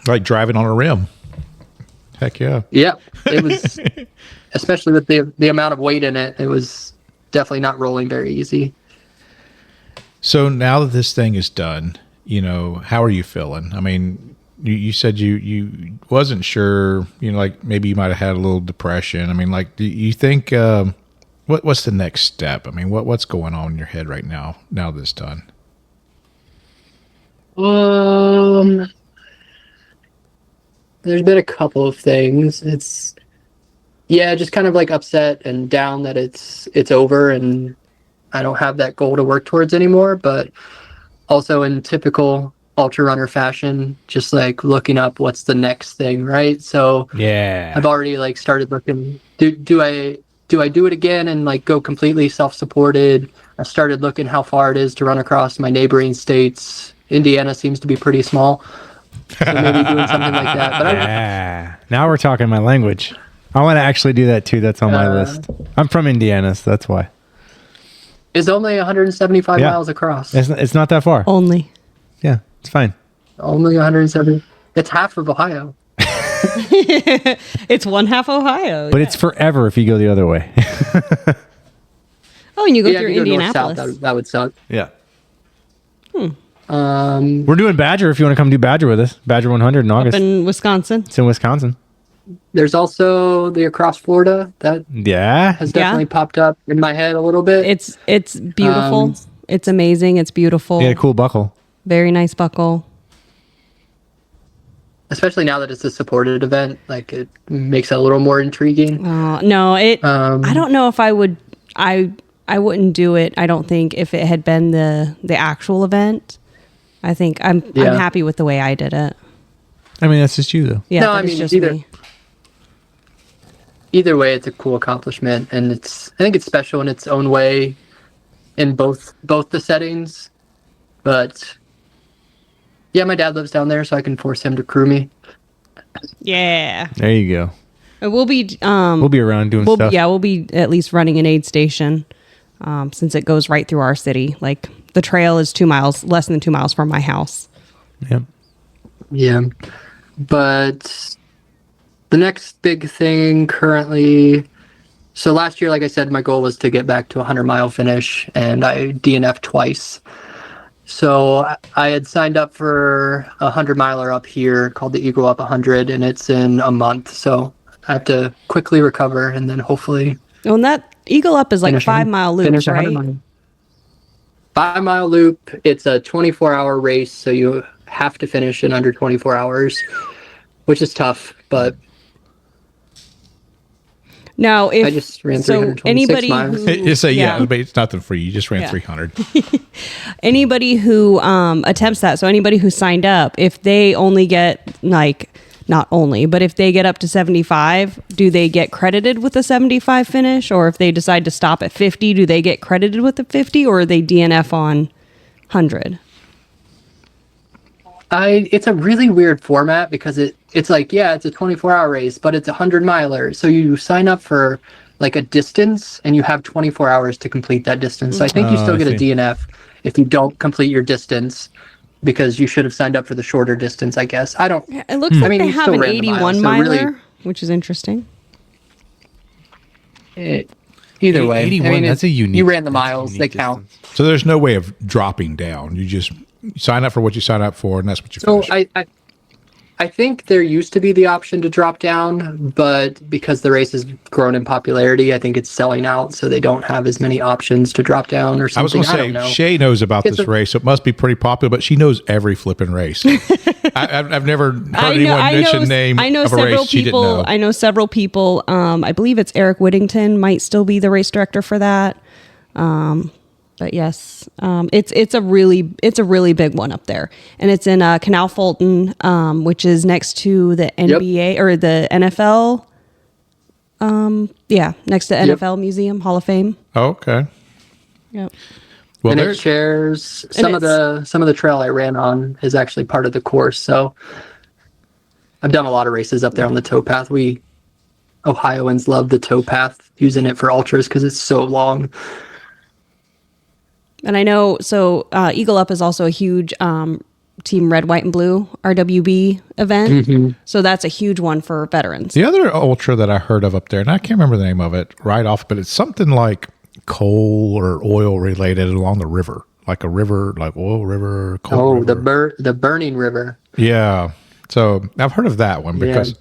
Like driving on a rim. Heck yeah. Yeah. It was, especially with the amount of weight in it, it was definitely not rolling very easy. So now that this thing is done, how are you feeling? I mean, you said you wasn't sure, like maybe you might have had a little depression. I mean, like, do you think, what's the next step? I mean, what's going on in your head right now that it's done? There's been a couple of things. It's, just kind of like upset and down that it's over and I don't have that goal to work towards anymore, but also in typical ultra runner fashion, just like looking up what's the next thing, right? So I've already like started looking, do I do it again and like go completely self-supported? I started looking how far it is to run across my neighboring states. Indiana seems to be pretty small, so maybe doing something like that. But now we're talking my language. I want to actually do that too. That's on my list. I'm from Indiana, so that's why. It's only 175 miles across. It's not that far. Only. Yeah, it's fine. Only 170. It's half of Ohio. It's one half Ohio. But it's forever if you go the other way. Oh, and you go through if you Indianapolis. Go north, south, that would suck. Yeah. We're doing Badger if you want to come do Badger with us. Badger 100 in August. Up in Wisconsin. It's in Wisconsin. There's also the Across Florida that has definitely popped up in my head a little bit. It's beautiful. It's amazing. It's beautiful. Yeah, cool buckle. Very nice buckle. Especially now that it's a supported event, like it makes it a little more intriguing. No, I don't know if I would. I wouldn't do it. I don't think if it had been the actual event. I think I'm happy with the way I did it. I mean, that's just you though. Yeah, no, I mean just either. me. either way, it's a cool accomplishment, and I think it's special in its own way in both the settings. But yeah, my dad lives down there, so I can force him to crew me. Yeah. There you go. We'll be around doing stuff. Yeah, we'll be at least running an aid station, since it goes right through our city. Like the trail is 2 miles, less than 2 miles from my house. Yep. Yeah. But the next big thing currently, so last year, like I said, my goal was to get back to a 100-mile finish, and I DNF'd twice. So I had signed up for a 100-miler up here called the Eagle Up 100, and it's in a month. So I have to quickly recover, and then hopefully... Oh, and that Eagle Up is like 5 mile loops, right? 5-mile loop. It's a 24-hour race, so you have to finish in under 24 hours, which is tough, but... Now, if I just ran 326 miles. But it's nothing for you. You just ran 300. Anybody who attempts that, so anybody who signed up, if they only get not only, but if they get up to 75, do they get credited with a 75 finish? Or if they decide to stop at 50, do they get credited with the 50, or are they DNF on 100? It's a really weird format because it's like, yeah, it's a 24-hour race, but it's a 100-miler. So you sign up for like a distance, and you have 24 hours to complete that distance. So I think you still get a DNF if you don't complete your distance, because you should have signed up for the shorter distance, I guess. I don't... It looks like they have an 81-miler, which is interesting. Either way. 81, that's a unique... You ran the miles, they count. Distance. So there's no way of dropping down. You just sign up for what you sign up for, and that's what you finish. So I think there used to be the option to drop down, but because the race has grown in popularity, I think it's selling out, so they don't have as many options to drop down or something. I was going to say, Shae knows about this race, so it must be pretty popular, but she knows every flipping race. I've never heard anyone mention the name of a race she didn't know. I know several people. I believe it's Eric Whittington might still be the race director for that. But yes, it's a really big one up there, and it's in Canal Fulton, which is next to the NBA or the NFL. Next to NFL Museum Hall of Fame. Oh, okay. Yep. Well, and it shares some of the trail I ran on is actually part of the course. So I've done a lot of races up there on the towpath. We Ohioans love the towpath, using it for ultras because it's so long. And I know, so Eagle Up is also a huge Team Red, White, and Blue RWB event. Mm-hmm. So that's a huge one for veterans. The other ultra that I heard of up there, and I can't remember the name of it right off, but it's something like coal or oil related along the river, like a river, like oil river, coal river. The burning river. Yeah. So I've heard of that one because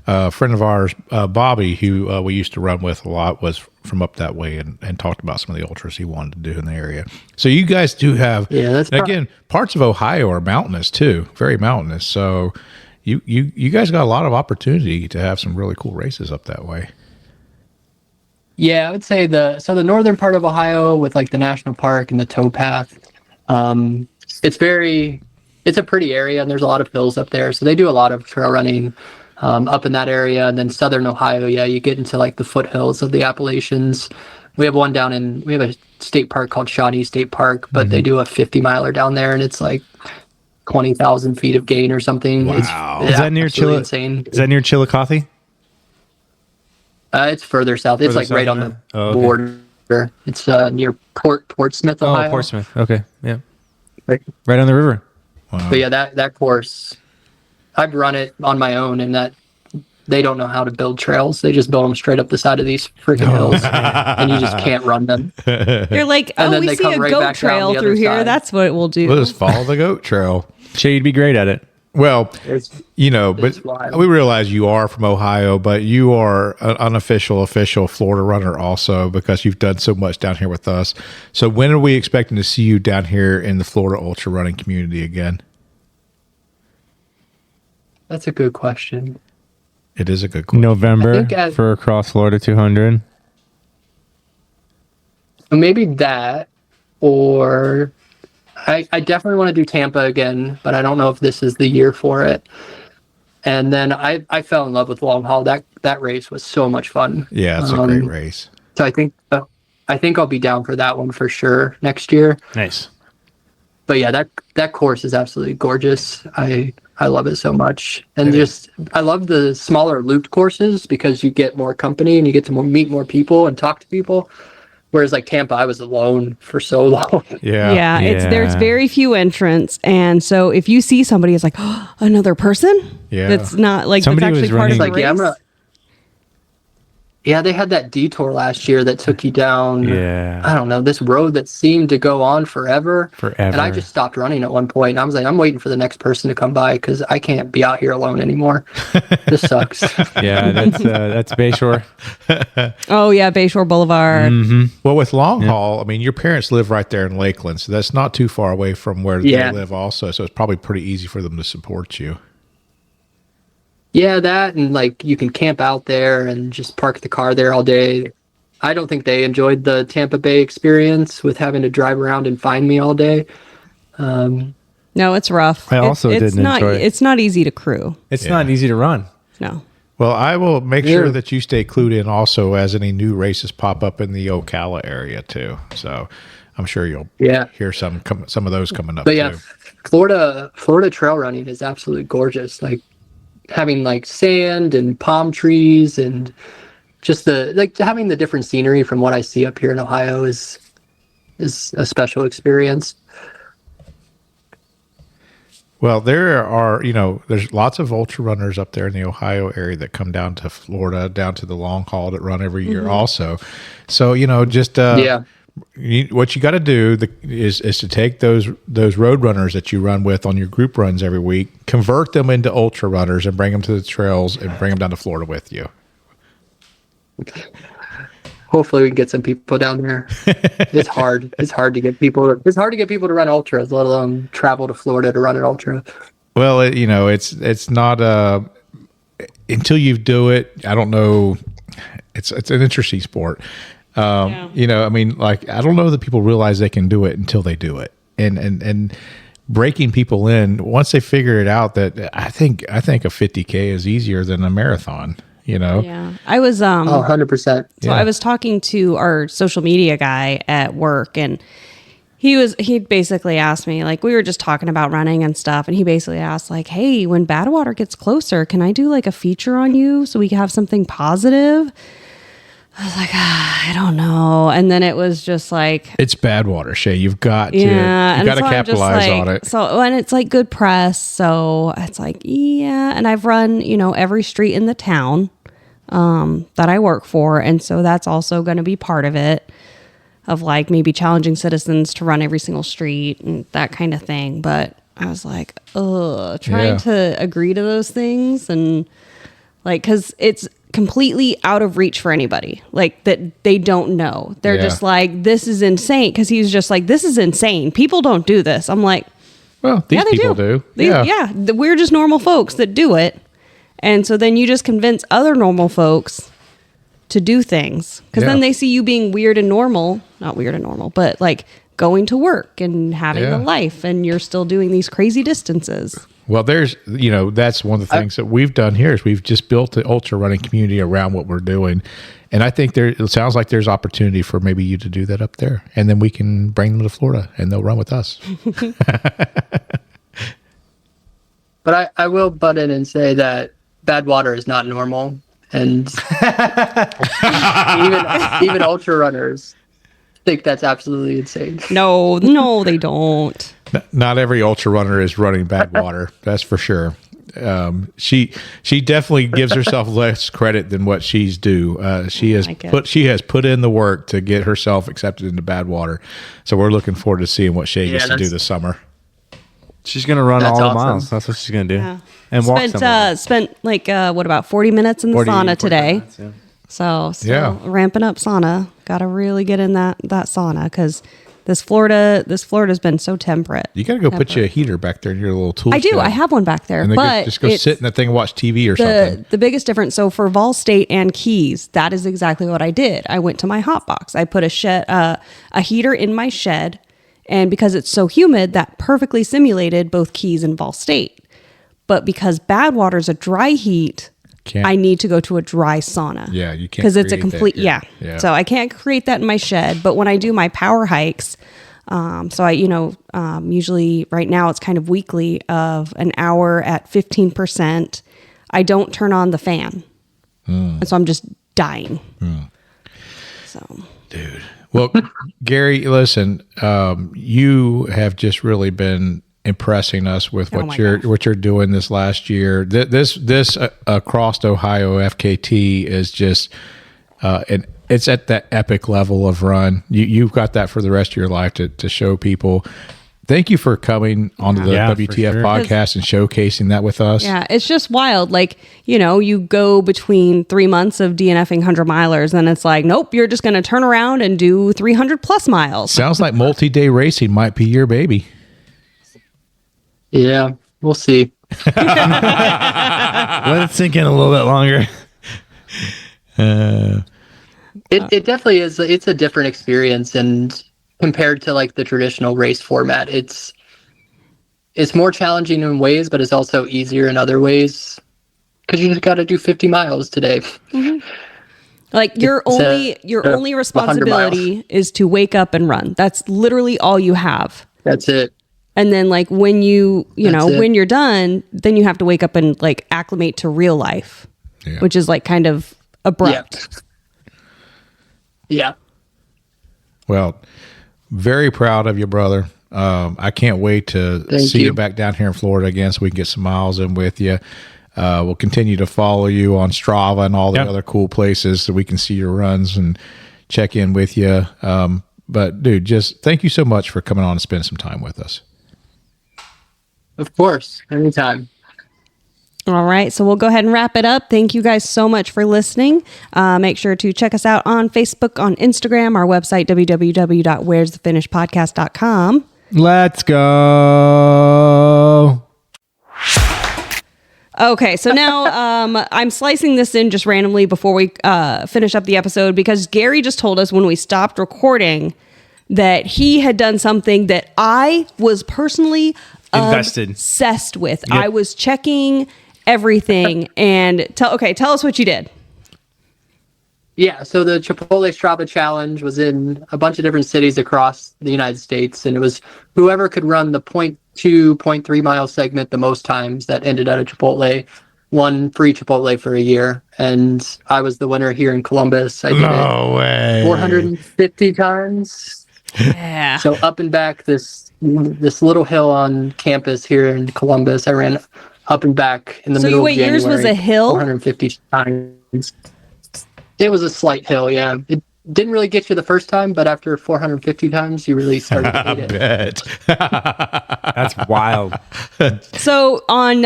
a friend of ours, Bobby, who we used to run with a lot, was from up that way and talked about some of the ultras he wanted to do in the area. So you guys do have, again, parts of Ohio are mountainous too, very mountainous. So you guys got a lot of opportunity to have some really cool races up that way. Yeah, I would say the northern part of Ohio with like the national park and the towpath, it's a pretty area, and there's a lot of hills up there. So they do a lot of trail running up in that area. And then southern Ohio, you get into like the foothills of the Appalachians. We have one we have a state park called Shawnee State Park, but they do a 50-miler down there, and it's like 20,000 feet of gain or something. Wow. Is that near insane. Is that near Chillicothe? It's further south. It's like right on the border. It's near Portsmouth, Ohio. Oh, Portsmouth. Okay. Yeah. Right on the river. Wow. But yeah, that course, I've run it on my own, and that they don't know how to build trails. They just build them straight up the side of these freaking hills, and you just can't run them. You're like, we see a goat trail through here. Side. That's what we'll do. We'll just follow the goat trail. Shae, you'd be great at it. Well, but wild. We realize you are from Ohio, but you are an unofficial Florida runner also, because you've done so much down here with us. So when are we expecting to see you down here in the Florida ultra running community again? That's a good question. It is a good question. November for Cross Florida 200. Maybe that, or I definitely want to do Tampa again, but I don't know if this is the year for it. And then I fell in love with long haul. That race was so much fun. Yeah, it's a great race. So I think I'll be down for that one for sure next year. Nice. But yeah, that course is absolutely gorgeous. I love it so much. And I love the smaller looped courses because you get more company and you get to meet more people and talk to people. Whereas like Tampa, I was alone for so long. Yeah. There's very few entrants. And so if you see somebody, it's like, oh, another person? Yeah. That's not like, Somebody that's actually was part of the running- race. Yeah, they had that detour last year that took you down, Yeah. I don't know, this road that seemed to go on forever. And I just stopped running at one point. And I was like, I'm waiting for the next person to come by because I can't be out here alone anymore. This sucks. Yeah, that's Bayshore. Oh, yeah, Bayshore Boulevard. Well, with long haul, I mean, your parents live right there in Lakeland, so that's not too far away from where they live also. So it's probably pretty easy for them to support you. Yeah, that and like you can camp out there and just park the car there all day. I don't think they enjoyed the Tampa Bay experience with having to drive around and find me all day. No, it's rough. I also it's didn't not, enjoy it. It's not easy to crew. It's not easy to run. No. Well, I will make sure that you stay clued in also as any new races pop up in the Ocala area too. So I'm sure you'll hear some of those coming up. But yeah, too. Florida trail running is absolutely gorgeous. Like having like sand and palm trees and just having the different scenery from what I see up here in Ohio is a special experience. Well, there are, there's lots of ultra runners up there in the Ohio area that come down to Florida, down to the long haul that run every year also. So, just what you got to do is to take those road runners that you run with on your group runs every week, convert them into ultra runners and bring them to the trails and bring them down to Florida with you. Hopefully we can get some people down there. It's hard. It's hard to get people to run ultras, let alone travel to Florida to run an ultra. Well, it's not until you do it. I don't know. It's an interesting sport. I mean, like, I don't know that people realize they can do it until they do it. And breaking people in once they figure it out, that I think a 50K is easier than a marathon. Yeah, I was 100%. So I was talking to our social media guy at work, and he basically asked me, like, we were just talking about running and stuff, and he basically asked, like, hey, when Badwater gets closer, can I do like a feature on you so we can have something positive? I was like, I don't know. And then it was just like, it's Badwater, Shae. You've got to capitalize on it. So, and it's like good press. So it's like, yeah. And I've run, every street in the town that I work for. And so that's also going to be part of it, of like maybe challenging citizens to run every single street and that kind of thing. But I was like, trying to agree to those things. And like, cause it's completely out of reach for anybody, like that they don't know. They're just like, this is insane. Cause he's just like, this is insane. People don't do this. I'm like, well, these people do. We're just normal folks that do it. And so then you just convince other normal folks to do things. Cause then they see you being weird and normal, not weird and normal, but like going to work and having a life, and you're still doing these crazy distances. Well, there's, that's one of the things that we've done here is we've just built the ultra running community around what we're doing. And I think it sounds like there's opportunity for maybe you to do that up there. And then we can bring them to Florida and they'll run with us. But I will butt in and say that Badwater is not normal. And even ultra runners think that's absolutely insane. No, they don't. Not every ultra runner is running Badwater. That's for sure. She definitely gives herself less credit than what she's due. She has put in the work to get herself accepted into Badwater. So we're looking forward to seeing what Shae gets to do this summer. She's gonna run all the awesome. miles. That's what she's gonna do. Yeah. And walk some. Spent like about 40 minutes in the sauna today. Minutes, yeah. So still ramping up sauna. Got to really get in that sauna because this Florida's been so temperate. You got to go put you a heater back there in your little tool. I do. shed. I have one back there, And but just go sit in that thing and watch TV or something. The biggest difference. So for Vol State and Keys, that is exactly what I did. I went to my hot box. I put a heater in my shed, and because it's so humid, that perfectly simulated both Keys and Vol State. But because Badwater is a dry heat, I need to go to a dry sauna. Yeah, you can't, because it's a complete yeah. So I can't create that in my shed. But when I do my power hikes, so I usually right now it's kind of weekly of an hour at 15%. I don't turn on the fan, and so I'm just dying. So, dude. Well, Gary, listen, you have just really been impressing us with what you're doing this last year. This across Ohio FKT is just and it's at that epic level of run. You've got that for the rest of your life to show people. Thank you for coming onto the WTF podcast and showcasing that with us. Yeah, it's just wild. Like, you go between 3 months of DNFing 100 milers and it's like, nope, you're just going to turn around and do 300 plus miles. Sounds like multi-day racing might be your baby. Yeah, we'll see. Let it sink in a little bit longer. It definitely is. It's a different experience, and compared to like the traditional race format, it's more challenging in ways, but it's also easier in other ways because you just got to do 50 miles today. Mm-hmm. Like your only responsibility is to wake up and run. That's literally all you have. That's it. And then like when when you're done, then you have to wake up and like acclimate to real life, which is like kind of abrupt. Yeah. Well, very proud of you, brother. I can't wait to see you back down here in Florida again so we can get some miles in with you. We'll continue to follow you on Strava and all the other cool places so we can see your runs and check in with you. But dude, just thank you so much for coming on and spending some time with us. Of course. Anytime. All right. So we'll go ahead and wrap it up. Thank you guys so much for listening. Make sure to check us out on Facebook, on Instagram, our website, www.where'sthefinishpodcast.com. Let's go. Okay, so now I'm slicing this in just randomly before we finish up the episode because Gary just told us when we stopped recording that he had done something that I was personally obsessed with. Yep. I was checking everything and tell us what you did. Yeah, so the Chipotle Strava Challenge was in a bunch of different cities across the United States, and it was whoever could run the 0.2, 0.3 mile segment the most times that ended at a Chipotle won free Chipotle for a year. And I was the winner here in Columbus. I did it 450 times. Yeah. So up and back this little hill on campus here in Columbus, I ran up and back in the middle of January. Yours was a hill? 450 times. It was a slight hill, yeah. It didn't really get you the first time, but after 450 times, you really started to hate it. Bet. That's wild. So on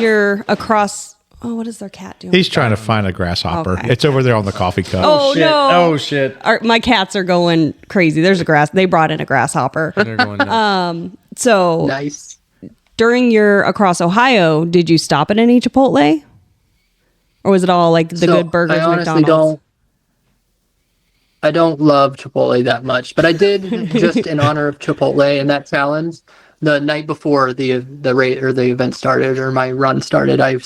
your across. Oh, what is their cat doing? He's trying to find a grasshopper. Okay. It's over there on the coffee cup. Oh, shit. no. Oh, shit. My cats are going crazy. There's they brought in a grasshopper. They're going nuts. So Nice. During your across Ohio, did you stop at any Chipotle? Or was it all like the good burgers, I honestly McDonald's? I don't love Chipotle that much, but I did just in honor of Chipotle and that challenge. The night before the event started or my run started, I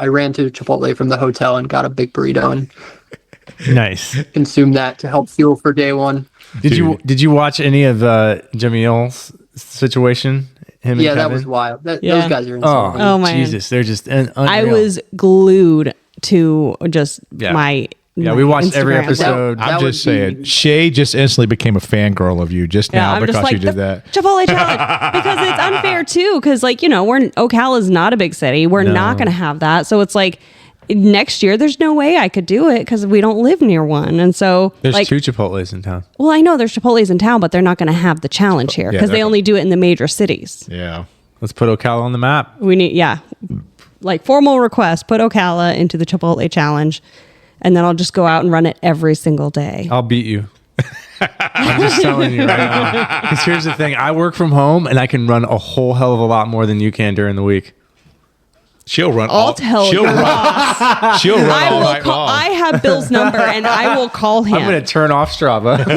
ran to Chipotle from the hotel and got a big burrito and nice. Consumed that to help fuel for day one. Did you watch any of Jamil's situation? Yeah, that was wild. Those guys are insane. Oh man, Jesus, they're just unreal. I was glued to just my. Yeah, we watched every Instagram. episode. I'm just saying, Shae just instantly became a fangirl of you just now because you did that. Chipotle challenge because it's unfair too. Because Ocala is not a big city. We're not going to have that. So it's like next year, there's no way I could do it because we don't live near one. And so there's 2 Chipotles in town. Well, I know there's Chipotles in town, but they're not going to have the challenge here because they only do it in the major cities. Yeah, let's put Ocala on the map. We need formal request. Put Ocala into the Chipotle challenge. And then I'll just go out and run it every single day. I'll beat you. I'm just telling you right now. Because here's the thing. I work from home and I can run a whole hell of a lot more than you can during the week. She'll run. I'll tell she'll your run. boss. She'll run I all will night call. long. I have Bill's number, and I will call him. I'm going to turn off Strava. No,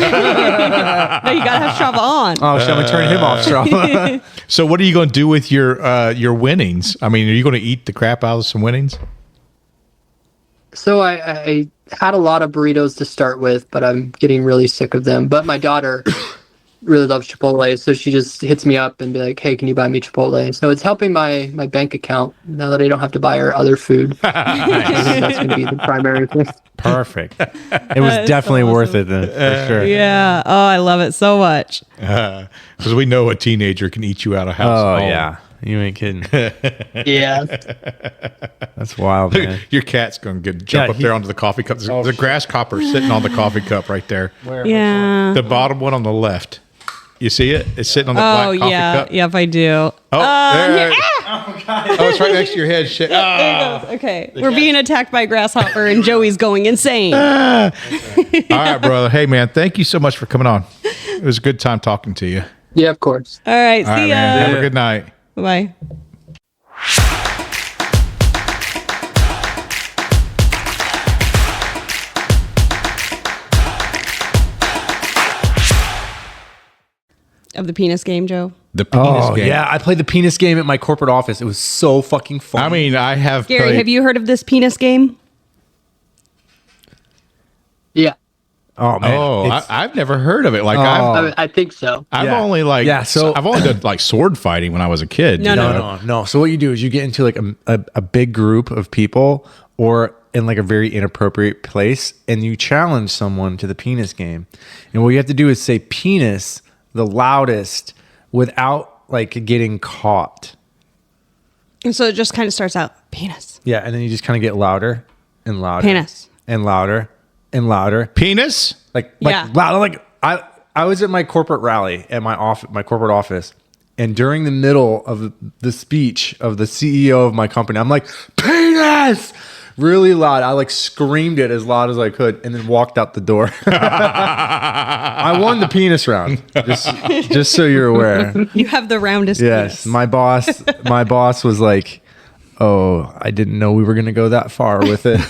you gotta have Strava on. Oh, so I'm going to turn him off Strava. So what are you going to do with your winnings? I mean, are you going to eat the crap out of some winnings? So I had a lot of burritos to start with, but I'm getting really sick of them. But my daughter really loves Chipotle, so she just hits me up and be like, "Hey, can you buy me Chipotle?" So it's helping my bank account now that I don't have to buy her other food. That's going to be the primary thing. Perfect. It was definitely worth it then, for sure. Yeah. Oh, I love it so much. Because we know a teenager can eat you out of house. Oh, and home. yeah. You ain't kidding. Yeah. That's wild, man. Your cat's going to jump up there onto the coffee cup. There's a grasshopper sitting on the coffee cup right there. Yeah. The bottom one on the left. You see it? It's sitting on the black coffee cup. Yep, I do. Oh, there. Ah! Oh, it's right next to your head. Shit. There it goes. Okay, we're being attacked by a grasshopper, and Joey's going insane. All right, brother. Hey, man, thank you so much for coming on. It was a good time talking to you. Yeah, of course. All right, All right, see ya. man. Have a good night. Bye. Of the penis game, Joe. The penis Oh, game. yeah. I played the penis game at my corporate office. It was so fucking fun. I mean, I have Gary, played. have you heard of this penis game? Yeah, oh, man. Oh, It's- I've never heard of it. Like I think so. I've Yeah. only like I've only done like sword fighting when I was a kid. No, you no, know? No. So what you do is you get into like a big group of people or in like a very inappropriate place and you challenge someone to the penis game. And what you have to do is say penis the loudest without like getting caught. And so it just kind of starts out penis, Yeah. And then you just kind of get louder and louder. penis. And louder and louder. Penis. Like Yeah. loud. Like I was at my corporate rally at my corporate office. And during the middle of the speech of the CEO of my company, I'm like, penis! Really loud. I like screamed it as loud as I could and then walked out the door. I won the penis round. Just so you're aware. You have the roundest Yes. penis. My boss was like, "Oh, I didn't know we were going to go that far with it."